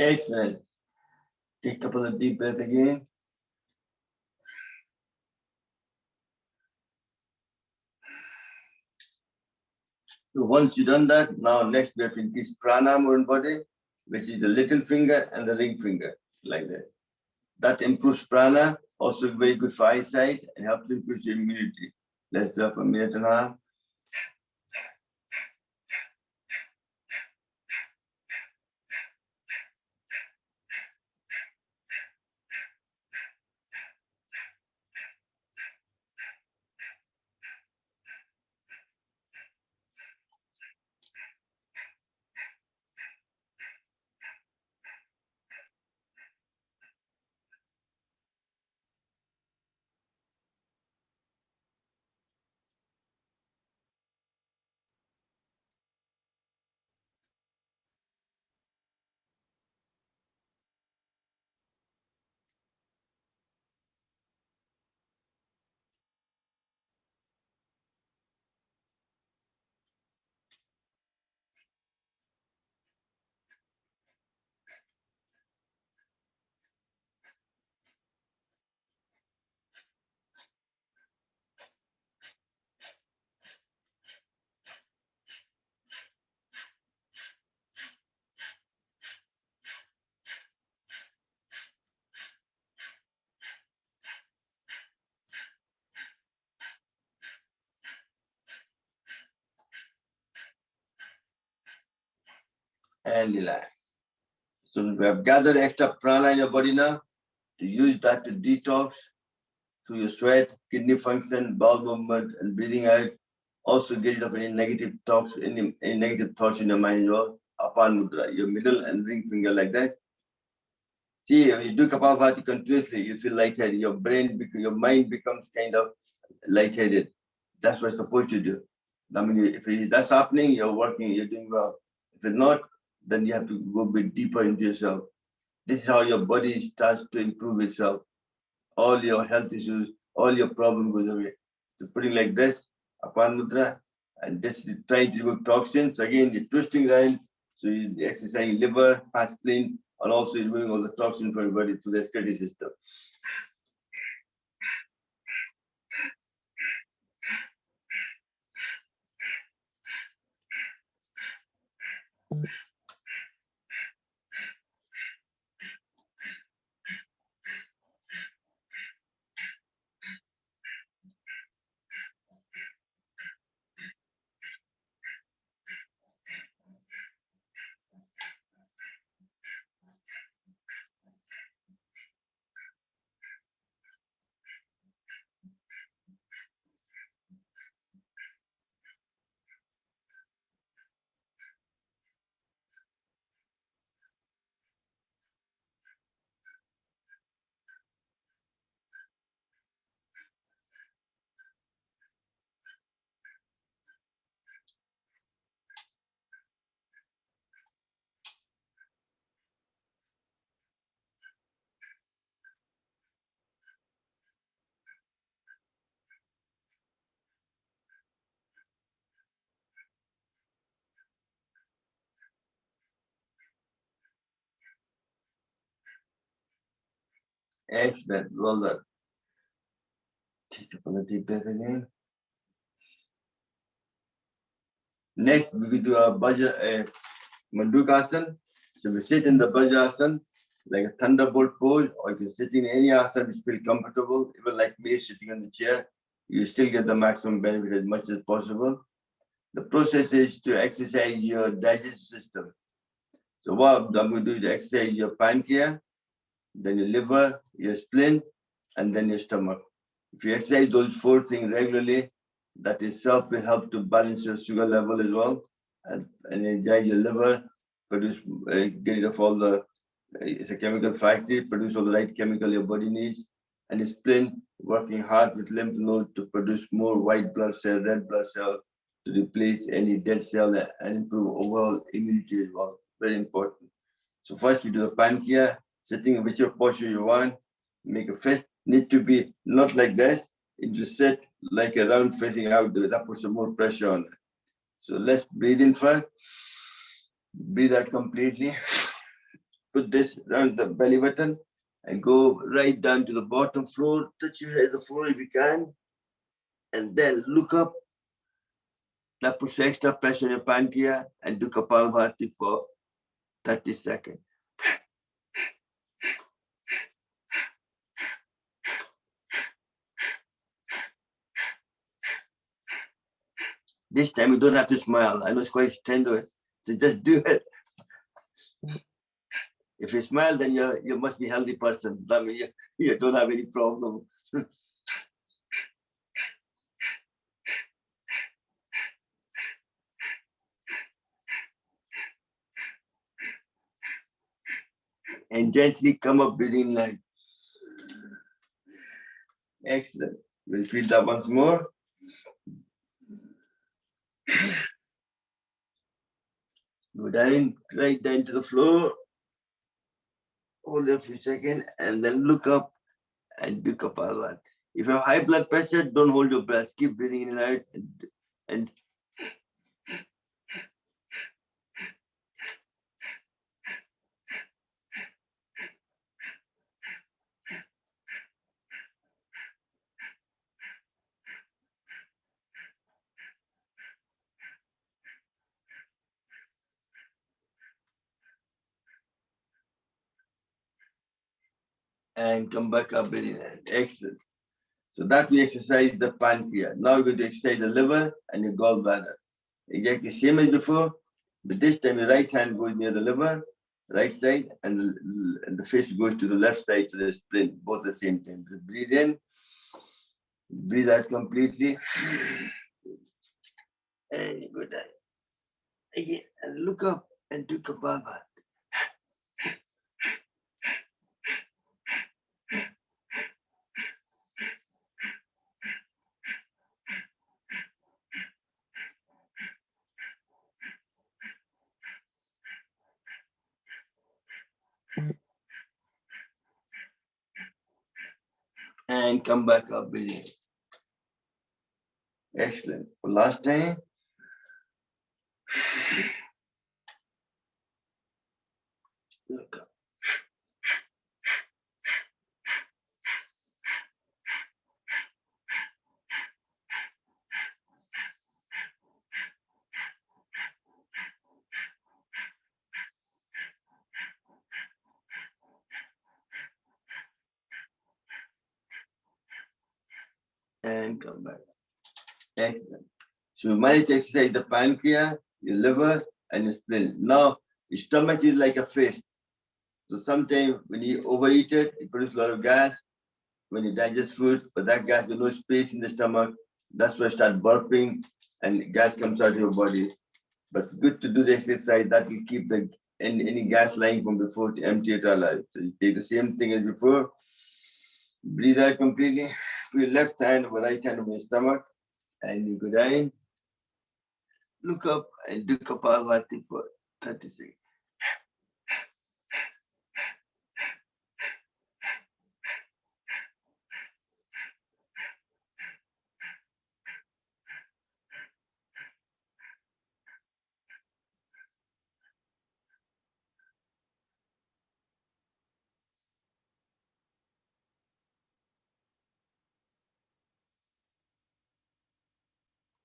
Excellent. Take a couple of deep breaths again. So once you've done that, now next we have to increase pranayama in body, which is the little finger and the ring finger, like that. That improves prana, also very good for eyesight and helps to improve your immunity. Let's do it for a minute and a half. And relax. So we have gathered extra prana in your body now to use that to detox through your sweat, kidney function, bowel movement, and breathing out. Also get rid of any negative thoughts, any negative thoughts in your mind as well. Apan Mudra, your middle and ring finger like that. See, when you do Kapalabhati continuously, you feel lightheaded. Your your mind becomes kind of lightheaded. That's what it's supposed to do. I mean, if that's happening, you're working, you're doing well. If it's not, then you have to go a bit deeper into yourself. This is how your body starts to improve itself. All your health issues, all your problems goes away. So putting like this, Apan Mudra, and this is trying to remove toxins. Again, you're twisting around, so you're exercising liver, fat spleen, and also removing all the toxins from your body to the excretory system. Excellent, well done. Take up a deep breath again. Next, we will do a Mandukasana. So we sit in the Vajrasana, like a thunderbolt pose, or you can sit in any asana which feel comfortable. Even like me sitting on the chair, you still get the maximum benefit as much as possible. The process is to exercise your digestive system. So what I'm going to do is exercise your pancreas, then your liver, your spleen, and then your stomach. If you exercise those 4 things regularly, that itself will help to balance your sugar level as well, and energize your liver, produce, get rid of all the, it's a chemical factory, produce all the right chemical your body needs, and the spleen working hard with lymph node to produce more white blood cell, red blood cell, to replace any dead cell and improve overall immunity as well. Very important. So first we do the pancreas, sitting in whichever posture you want. Make a fist, need to be not like this, it just sit like a round facing out, that puts some more pressure on it. So let's breathe in first, breathe out completely. put this around the belly button and go right down to the bottom floor. Touch your head the floor if you can. And then look up. That puts extra pressure on your pancreas and do Kapalbhati for 30 seconds. This time you don't have to smile. I know it's quite tenuous, so just do it. If you smile, then you must be a healthy person. That means you don't have any problem. And gently come up breathing like. Excellent. We'll repeat that once more. Go down, right down to the floor. Hold it for a second and then look up and do Kapalbhati. If you have high blood pressure, don't hold your breath. Keep breathing in and out and come back up breathing in. Excellent. So that we exercise the pancreas. Now we're going to exercise the liver and your gallbladder. Exactly same as before, but this time your right hand goes near the liver, right side, and the fist goes to the left side to the spleen, both at the same time. Just breathe in, breathe out completely, and go down. Again, and look up and do Kapalbhati. And come back up breathing. Excellent. For last time. Look up. And come back. Excellent. So we managed to exercise the pancreas, your liver, and your spleen. Now, your stomach is like a fist. So sometimes when you overeat it, it produces a lot of gas when you digest food, but that gas, there's no space in the stomach. That's why you start burping and gas comes out of your body. But good to do the exercise, that will keep any gas lying from before to empty it all out. So you take the same thing as before. Breathe out completely. Put your left hand over right hand over your stomach. And you go down, look up and do Kapalbhati for 30 seconds.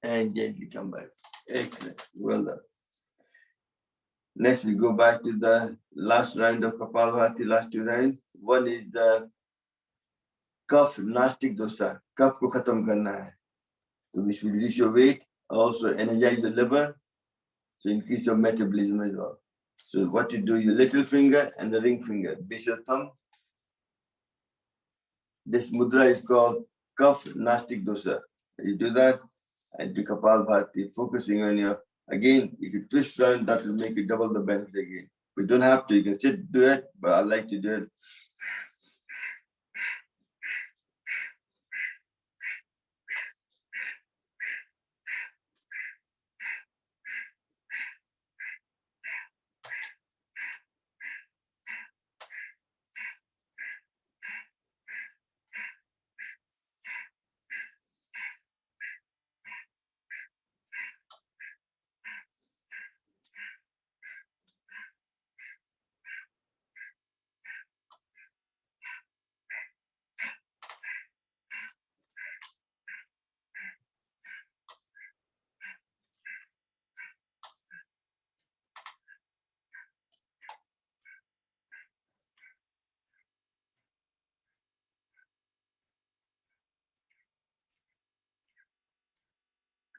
And gently come back. Excellent. Well done. Next, we go back to the last round of Kapalbhati, last two rounds. One is the Kaph Nastic Dosa. Kaph ko khatam karna hai. So which will reduce your weight, also energize the liver, so increase your metabolism as well. So what you do, your little finger and the ring finger, base of thumb. This mudra is called Kaph Nastic Dosa. You do that and do Kapalbhati, focusing on your, again, if you twist around, that will make you double the benefit again. We don't have to, you can sit, do it, but I like to do it.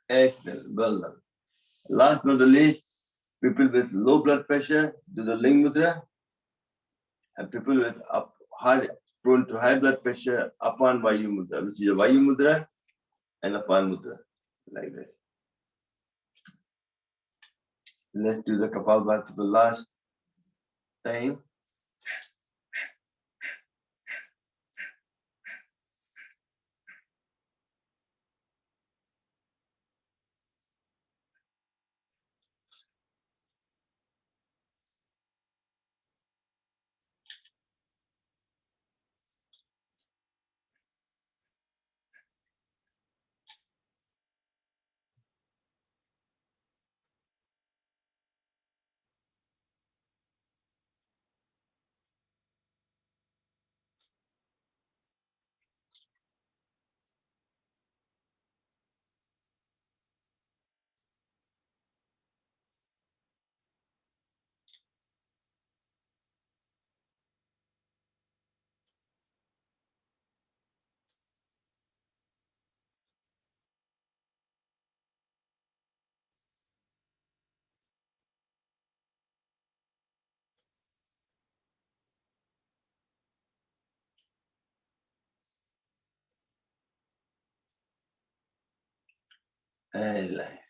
Excellent. Well done. Last but not the least, people with low blood pressure do the Ling Mudra, and people with prone to high blood pressure upon Vayu Mudra, which is a Vayu Mudra and Apan Mudra, like this. Let's do the Kapalbhati for the last time. And like,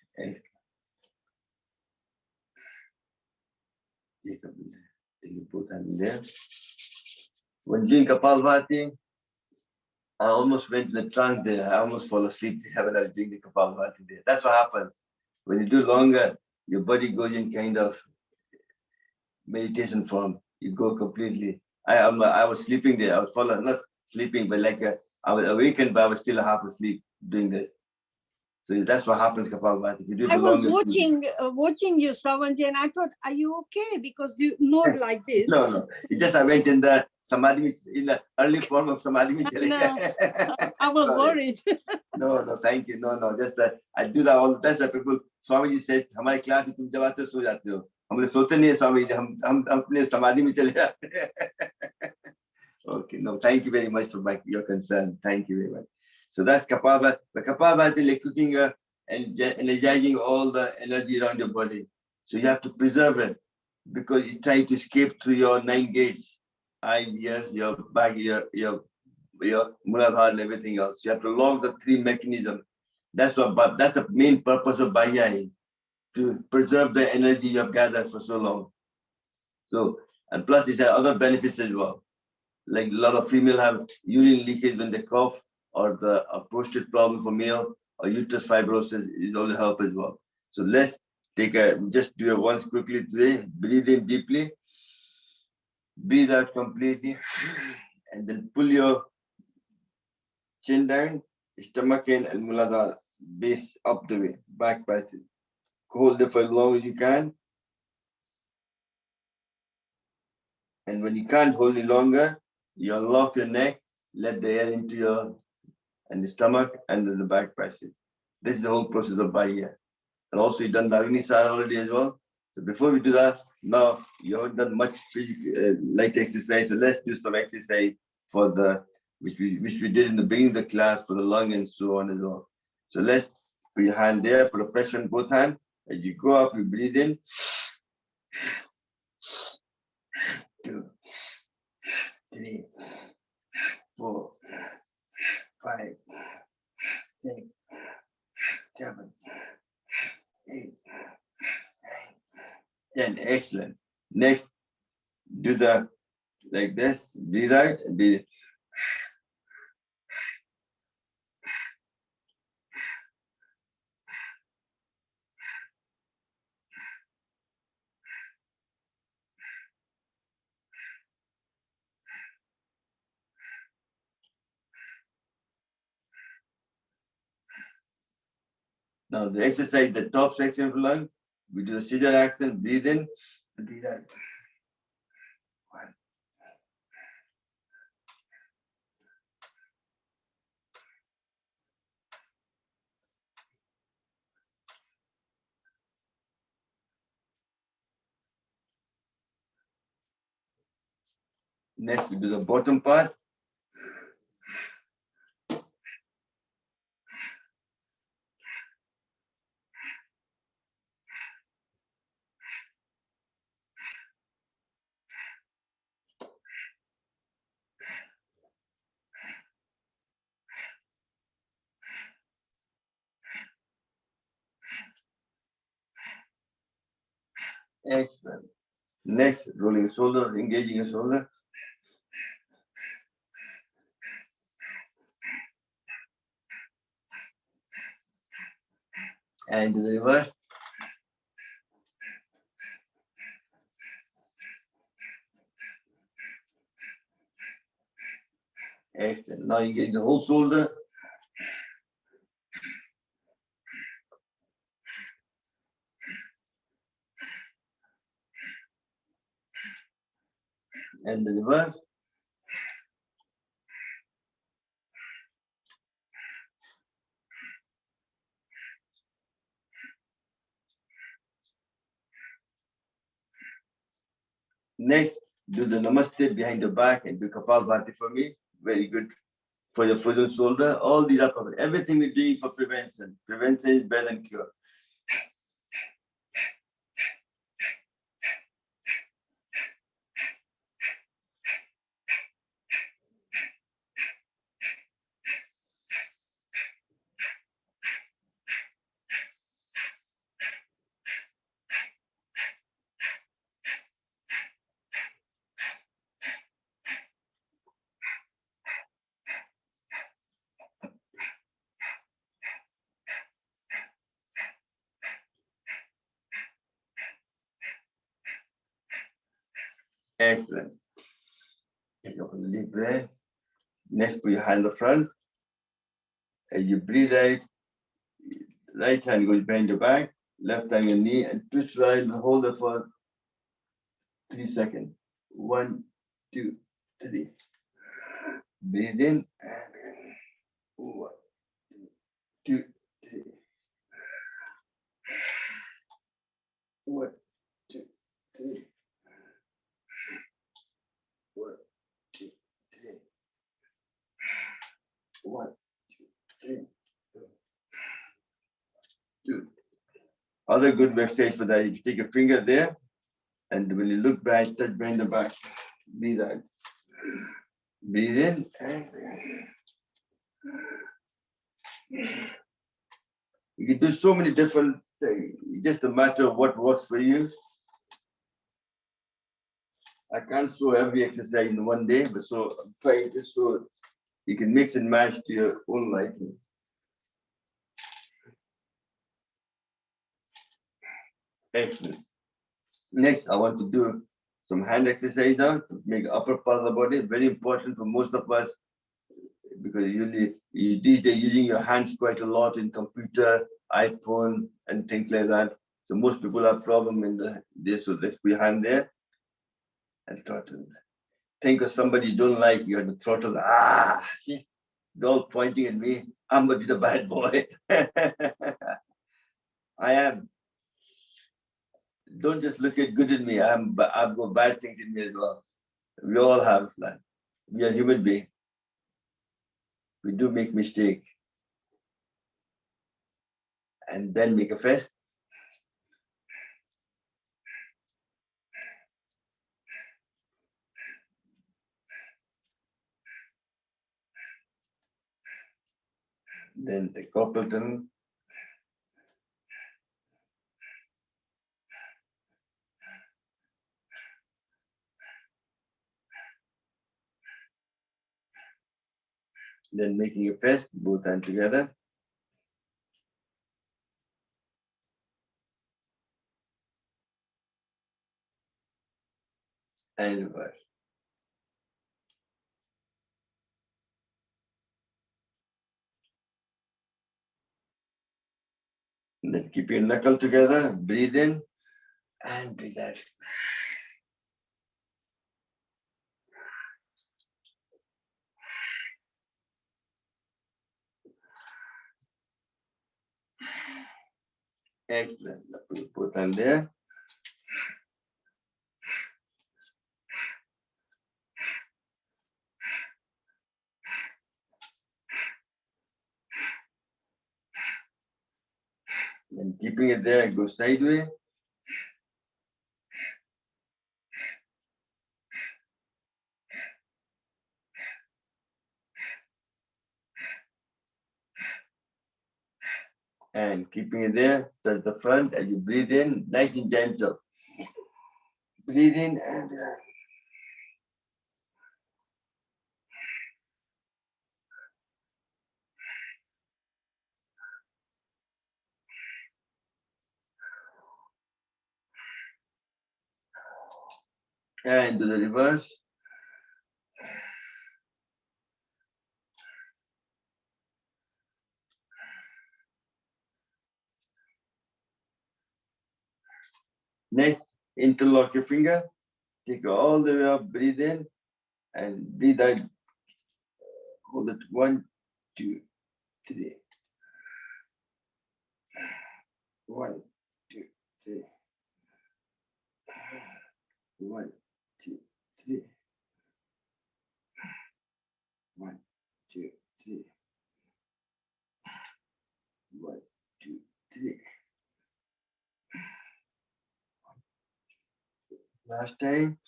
take both hands there. When doing Kapalbhati, I almost went in the trance there. I almost fall asleep when I was doing the Kapalbhati there. That's what happens. When you do longer, your body goes in kind of meditation form. You go completely. I was sleeping there. I was falling, not sleeping, but like I was awakened, but I was still half asleep doing this. So that's what happens, Kapalbhati. If you do I the was longer watching you, Sravanji, and I thought, are you okay? Because you nod like this. No. It's just I went in the Samadhi, in the early form of Samadhi. I was worried. No, thank you. No, just that I do that all the time. People, Swamiji said, "Hamari class में तुम जब आते हो सो जाते हो." हम लोग सोते नहीं है Swamiji, हम अपने समाधि में चले जाते हैं. Okay, no, thank you very much for your concern. Thank you very much. So that's Kapalbhati. The Kapalbhati is like cooking and energizing all the energy around your body. So you have to preserve it because you try to escape through your 9 gates, eyes, ears, your back, your Muladhara and everything else. You have to log the 3 mechanisms. That's the main purpose of Bahya, to preserve the energy you have gathered for so long. So, and plus it has other benefits as well. Like a lot of female have urine leakage when they cough, or a prostate problem for male, or uterus fibrosis, it will help as well. So let's just do it once quickly today. Breathe in deeply, breathe out completely, and then pull your chin down, stomach in, and Muladhara base up the way, back passage. Hold it for as long as you can. And when you can't hold any longer, you unlock your neck, let the air into the stomach and then the back passage. This is the whole process of Bahya. And also you've done the Agnisara already as well. So before we do that, now you haven't done much physical, light exercise. So let's do some exercise for which we did in the beginning of the class for the lung and so on as well. So let's put your hand there, put a pressure on both hands. As you go up, you breathe in. 2, 3, 4, 5, 6, 7, 8, 9, 10. Excellent. Next, do like this. Breathe out and breathe in. Now the exercise, the top section of the lung, we do the scissor action, breathe in and breathe out. 1. Next, we do the bottom part. Excellent. Next, rolling shoulder, engaging your shoulder. And to the reverse. Excellent. Now you get the whole shoulder. And the reverse. Next, do the namaste behind the back and do Kapalbhati for me. Very good for your foot and shoulder. All these are covered. Everything we're doing for prevention. Prevention is better than cure. Excellent. Take off the deep breath. Next, put your hand up front. As you breathe out, right hand goes behind your back, left hand your knee, and twist right and hold it for 3 seconds. 1, 2, 3. Breathe in. And 1, 2, 3. 1, 2, 3. 1, 2, 3. 1, 2, 3. 2. Other good exercise for that, you take your finger there, and when you look back, touch behind the back. Breathe out. Breathe in. And you can do so many different things. It's just a matter of what works for you. I can't show every exercise in one day, but so I'm trying to show you can mix and match to your own liking. Excellent. Next, I want to do some hand exercise now to make the upper part of the body. Very important for most of us because usually these days using your hands quite a lot in computer, iPhone, and things like that. So most people have problem in this. So let's put your hand there and throttle. Think of somebody you don't like, you have to throttle. See, they're all pointing at me. I'm going to be the bad boy. I am. Don't just look at good in me. I've got bad things in me as well. We all have that. We are human beings. We do make mistakes. And then make a fist. Then the carpal tunnel. Then making a fist, both hands together. And reverse. Then keep your knuckle together, breathe in and breathe out. Excellent. Put both hands there. Then keeping it there, go sideways. And keeping it there, touch the front as you breathe in, nice and gentle. breathe in and do the reverse. Next, interlock your finger, take it all the way up, breathe in and breathe out. Hold it 1, 2, 3. 1, 2, 3. 1, 2, 3. 1, 2, 3. 1, 2, 3. Last time.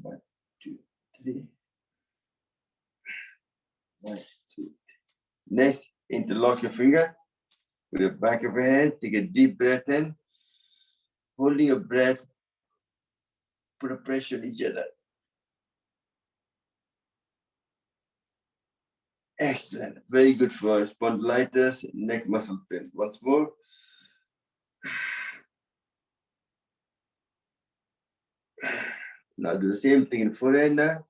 1, 2, 3. 1, 2, 3. Next, interlock your finger with the back of your head. Take a deep breath in. Holding your breath, put a pressure on each other. Excellent. Very good for spondylitis, neck muscle pain. Once more. Now do the same thing in forehead now.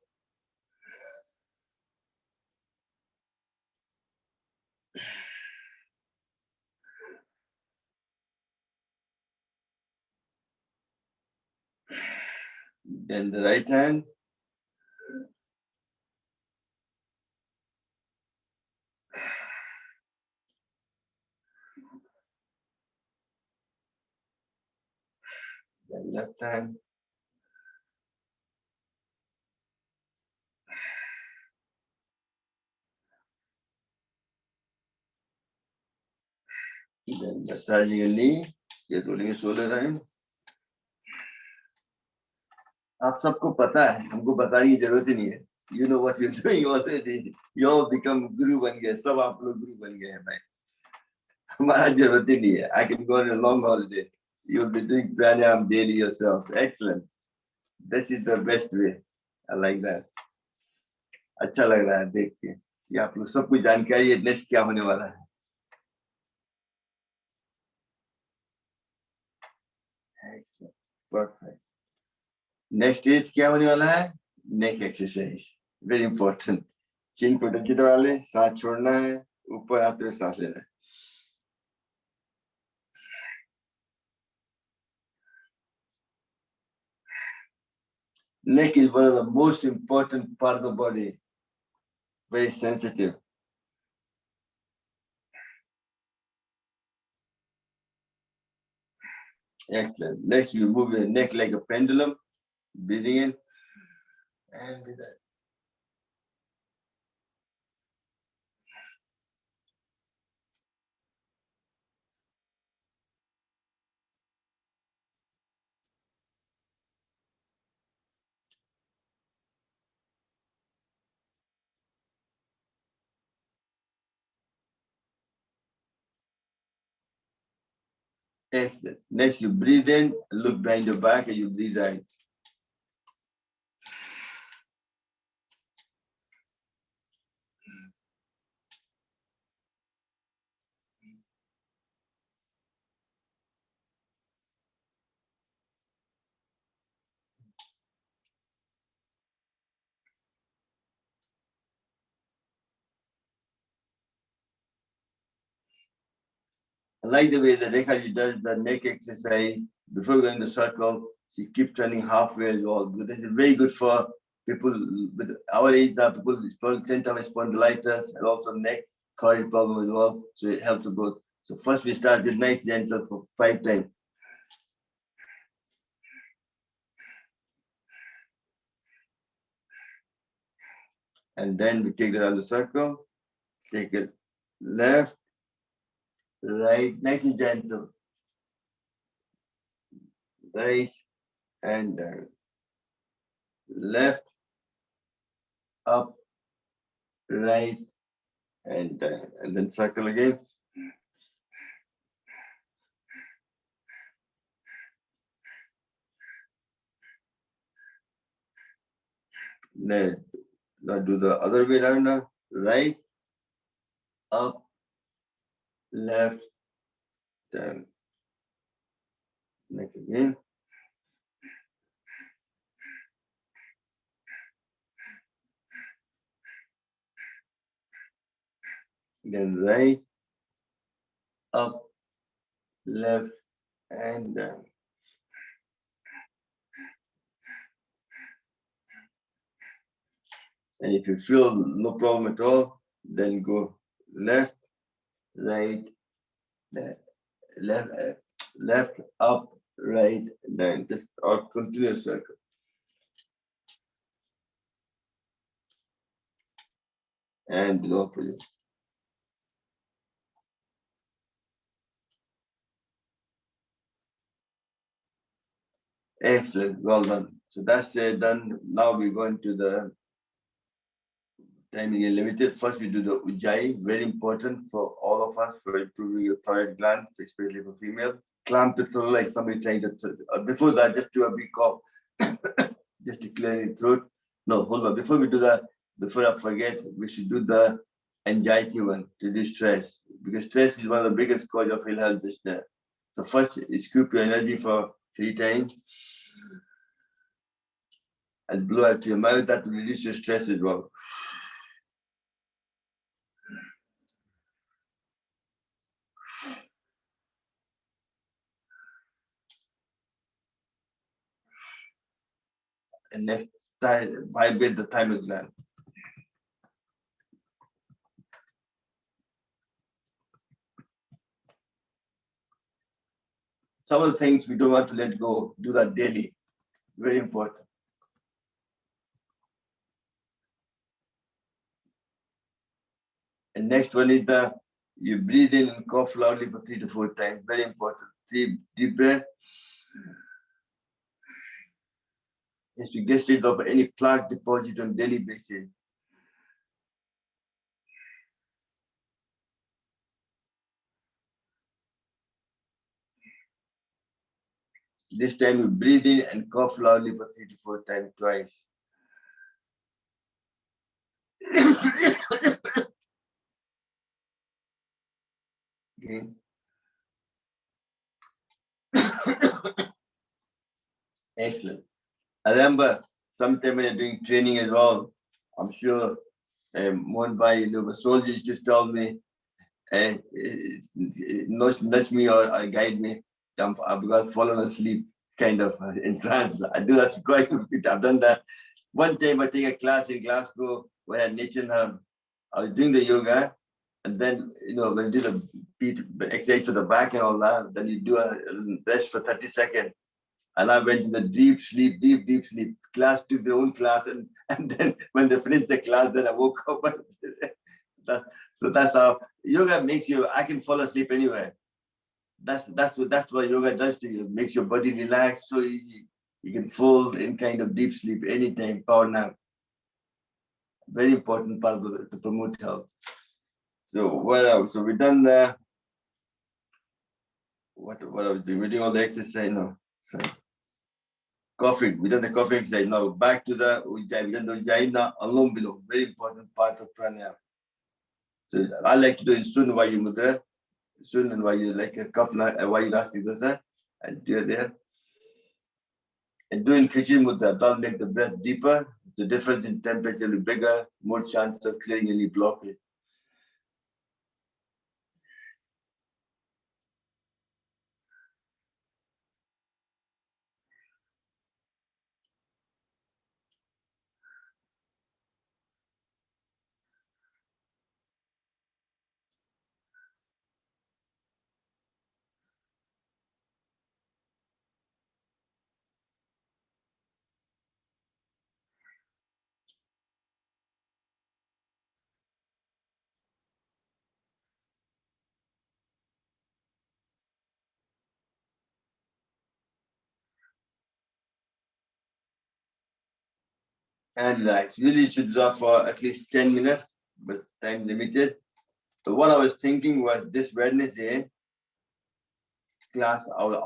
Then the right hand. Then left hand. Then massaging your knee. You're rolling your shoulder around. आप सबको पता है, हमको बताने की जरूरत ही नहीं है. You know what you're doing already. You all become guru बन गए, सब आप लोग guru बन गए हैं भाई. हमारा जरूरत ही नहीं है. I can go on a long holiday. You'll be doing pranayama daily yourself. Excellent. This is the best way. I like that. अच्छा लग रहा है देख के. ये आप लोग सबको जानकारी है नेक्स्ट क्या होने वाला है. Excellent. Perfect. Next is क्या होने वाला है? Neck exercise. Very important. चिन को टच दबा ले, सांस छोड़ना है, ऊपर आते हुए सांस लेना है. Neck is one of the most important part of the body. Very sensitive. Excellent. Next, you move your neck like a pendulum, breathing in and breathe out. Excellent. Next, you breathe in, look behind your back, and you breathe out. I like the way that Rekha does the neck exercise before going to circle. She keeps turning halfway as well. But this is very good for people with our age now. People tend to have spondylitis and also neck cardiac problem as well. So it helps to both. So first we start with nice gentle for 5 times. And then we take it around the circle. Take it left, right, nice and gentle. Right and down. Left, up, right, and down. And then circle again. Now do the other way around now. Right, up, left, down. Neck again. Then right, up, left, and down. And if you feel no problem at all, then go left, right, left, up, right, down. Just a continuous circle. And below for you. Excellent, well done. So that's done. Now we're going to the timing is limited. First, we do the Ujjayi, very important for all of us for improving your thyroid gland, especially for female. Clamp it through like somebody trying to, before that, just do a big cough, just to clear your throat. No, hold on. Before we do that, before I forget, we should do the anxiety one to reduce stress, because stress is one of the biggest cause of ill health just now. So first, scoop your energy for 3 times and blow out to your mouth. That will reduce your stress as well. And next time, vibrate the thymus gland. Some of the things we don't want to let go, do that daily. Very important. And next one is you breathe in and cough loudly for 3 to 4 times. Very important. Deep breath. Is to get rid of any plaque deposit on daily basis. This time you breathe in and cough loudly for 3 to 4 times twice. Okay. Excellent. I remember sometime when you're doing training as well, I'm sure one by the soldiers just told me, nudge me or guide me. I've got fallen asleep kind of in trance. I do that quite a bit. I've done that. One time I take a class in Glasgow where I had nature and herb. I was doing the yoga, and then when you do the exercise to the back and all that, then you do a rest for 30 seconds. And I went in the deep sleep. Class took their own class, and then when they finished the class, then I woke up. So that's how yoga makes you. I can fall asleep anywhere. That's what yoga does to you. It makes your body relax so easy. You can fall in kind of deep sleep anytime. Power nap. Very important part of it to promote health. So what else? So we done the what are we doing? We're doing all the exercise now. Sorry. Coughing. We done the coughing exercise. Now back to the Ujjayi. We done the Ujjayi now. Along below. Very important part of pranayama. So I like to do in Sun Vayu Mudra. Sun and Vayu, like a couple of Vayu Rasti Mudra. And do it there. And doing Khichdi Mudra, that'll make the breath deeper. The difference in temperature will be bigger, more chance of clearing any blockage. And relax. Usually you should do that for at least 10 minutes, but time limited. So what I was thinking was this Wednesday class, I was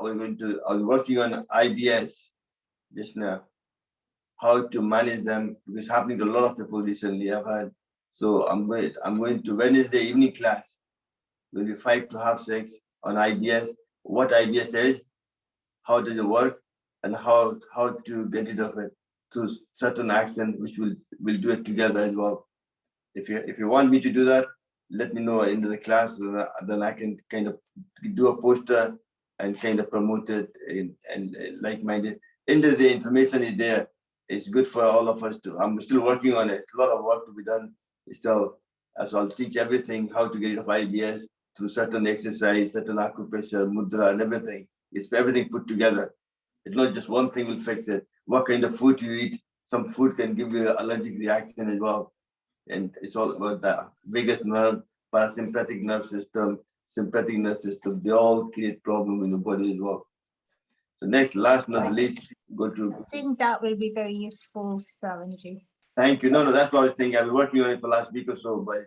working on IBS just now. how to manage them, because it's happening to a lot of people recently. I've heard. So I'm going to Wednesday evening class. Will be 5 to half 6 on IBS. What IBS is, how does it work, and how to get rid of it through certain actions, which we'll do it together as well. If you want me to do that, let me know into the class, then I can kind of do a poster and kind of promote it and like-minded. End of the day, information is there. It's good for all of us to. I'm still working on it. A lot of work to be done still. So I'll teach everything, how to get rid of IBS through certain exercise, certain acupressure, mudra, and everything. It's everything put together. It's not just one thing will fix it. What kind of food you eat? Some food can give you an allergic reaction as well. And it's all about the vagus nerve, parasympathetic nerve system, sympathetic nervous system. They all create problems in the body as well. So next, last not least, go to. I think that will be very useful, Ravanji. Thank you. No, that's what I was thinking. I've been working on it for the last week or so, but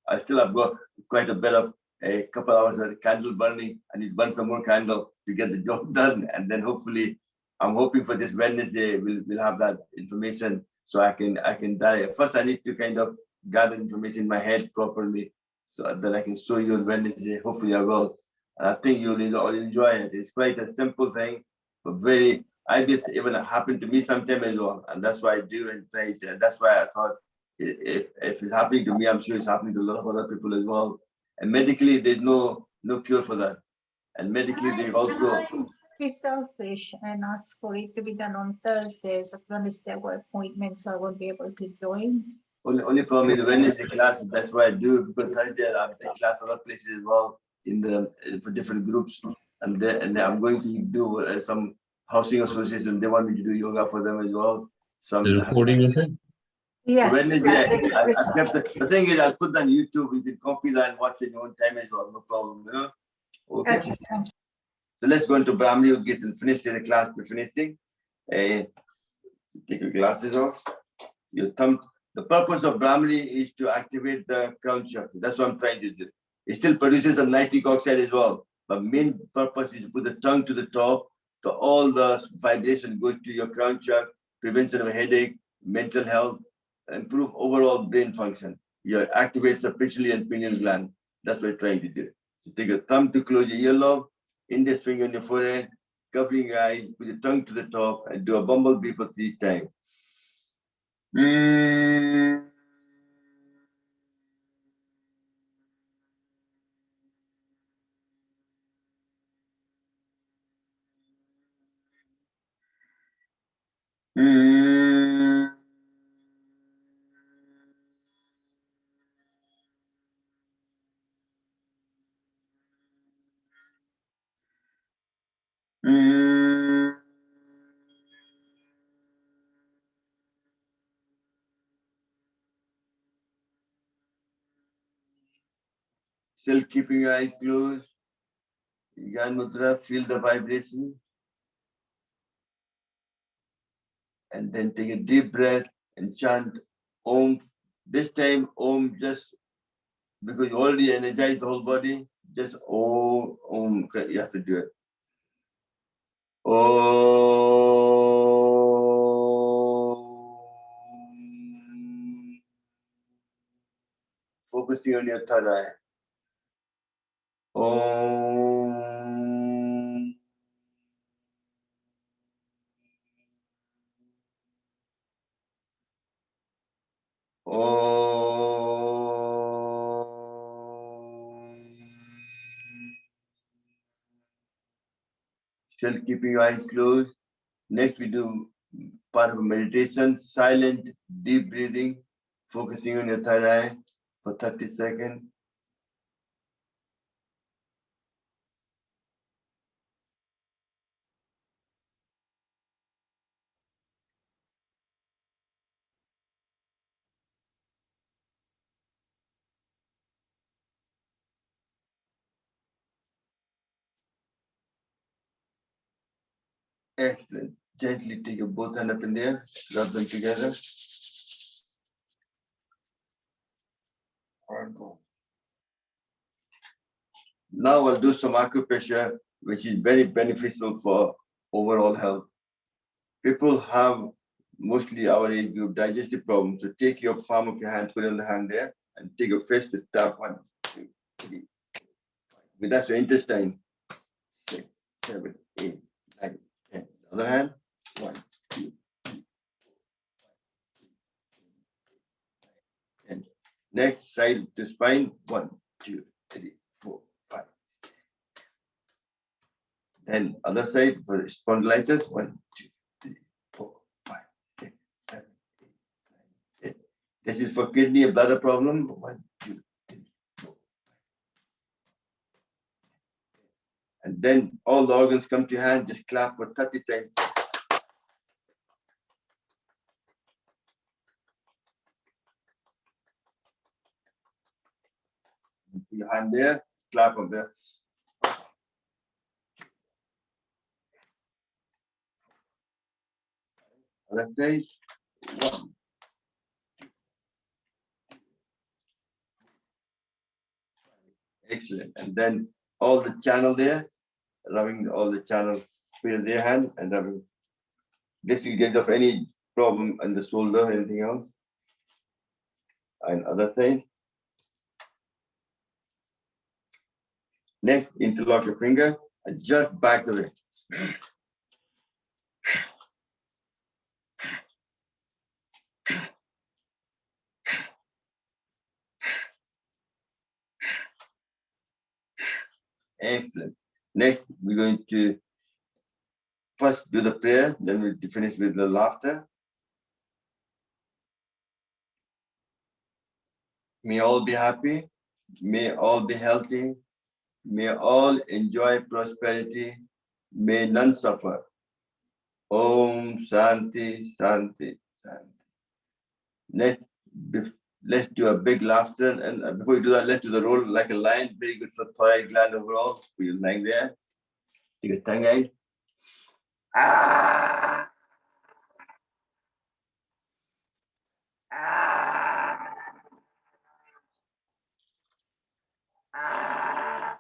I still have got quite a bit of a couple hours of candle burning. I need to burn some more candle to get the job done, and then hopefully, I'm hoping for this Wednesday we'll have that information so I can dive. First, I need to kind of gather information in my head properly so that I can show you on Wednesday. Hopefully, I will. And I think you'll enjoy it. It's quite a simple thing, but very. I just even happened to me sometime as well, and that's why I do and try it. And that's why I thought if it's happening to me, I'm sure it's happening to a lot of other people as well. And medically, there's no cure for that. And medically, they also Be selfish and ask for it to be done on Thursdays. Wednesday were appointments, so I won't be able to join. only problem is Wednesday classes. That's why I do, because Thursday I take class other places as well for different groups, and I'm going to do some housing association. They want me to do yoga for them as well. So Is recording of it? Yes. Wednesday, I kept the thing is I'll put that on YouTube. You can copy that and watch it in your own time as well. No problem, you know. Okay. Okay, thank you. So let's go into Brahmali. We'll get finished the class to finishing. Take your glasses off. Your thumb. The purpose of Brahmali is to activate the crown chakra. That's what I'm trying to do. It still produces some nitric oxide as well. But main purpose is to put the tongue to the top, so all the vibration goes to your crown chakra, prevention of headache, mental health, improve overall brain function. You activate the pituitary and pineal gland. That's what we're trying to do. So take your thumb to close your earlobe, index finger on your forehead, covering your eyes, put your tongue to the top, and do a bumblebee for 3 times. Still keeping your eyes closed. Yan Mudra, feel the vibration. And then take a deep breath and chant Om. This time, Om, just because you already energized the whole body, just Om, you have to do it. Om. Focusing on your third eye. Om. Still keeping your eyes closed. Next, we do part of meditation, silent, deep breathing, focusing on your third eye for 30 seconds. Excellent. Gently take your both hands up in the air, rub them together. And go. Now I'll do some acupressure, which is very beneficial for overall health. People have mostly our age group, digestive problems. So take your palm of your hand, put it on the hand there, and take a fist to tap 1, 2, 3, 4, 5. But that's your intestine. 6, 7, 8, 9, 10. The other hand, 1, 2, 3, 4, 5, 6, 7, 8, 9, 10. Next side to spine, 1, 2, 3, 4, 5. Then other side for spondylitis, 1, 2, 3, 4, 5, 6, 7, 8, 9, 10. This is for kidney and bladder problem. 1, 2, 3, 4. And then all the organs come to your hand, just clap for 30 times. Your hand there, clap on there. Other side, 1. Excellent. And then all the channel there, rubbing all the channel with their hand and rubbing. This will get rid of any problem in the shoulder, anything else. And other side. Next, interlock your finger and jerk back the way. Excellent. Next, we're going to first do the prayer, then we'll finish with the laughter. May all be happy. May all be healthy. May all enjoy prosperity. May none suffer. Om Shanti, Shanti, Shanti. Next, let's do a big laughter. And before we do that, let's do the roll like a lion. Very good for thyroid gland overall. Put your lying there. Take a tongue out. Ah! Ah! Ah!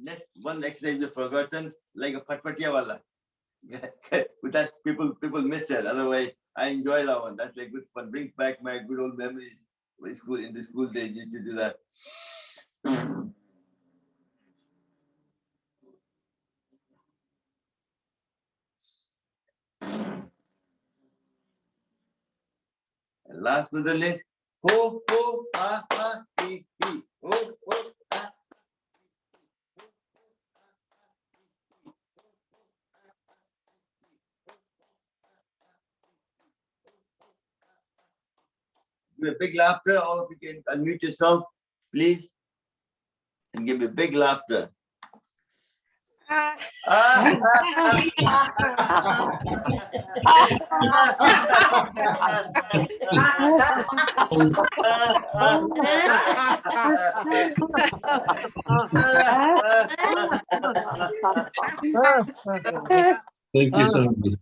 Next one exercise we've forgotten, like a patpatia wala. But that people miss it. Otherwise, I enjoy that one. That's like good fun. Brings back my good old memories. In the school days, used to do that. And last but not least, ho ho ha ha he he. Ho ho ha. Give a big laughter. All of you can unmute yourself, please, and give me a big laughter. Thank you so much.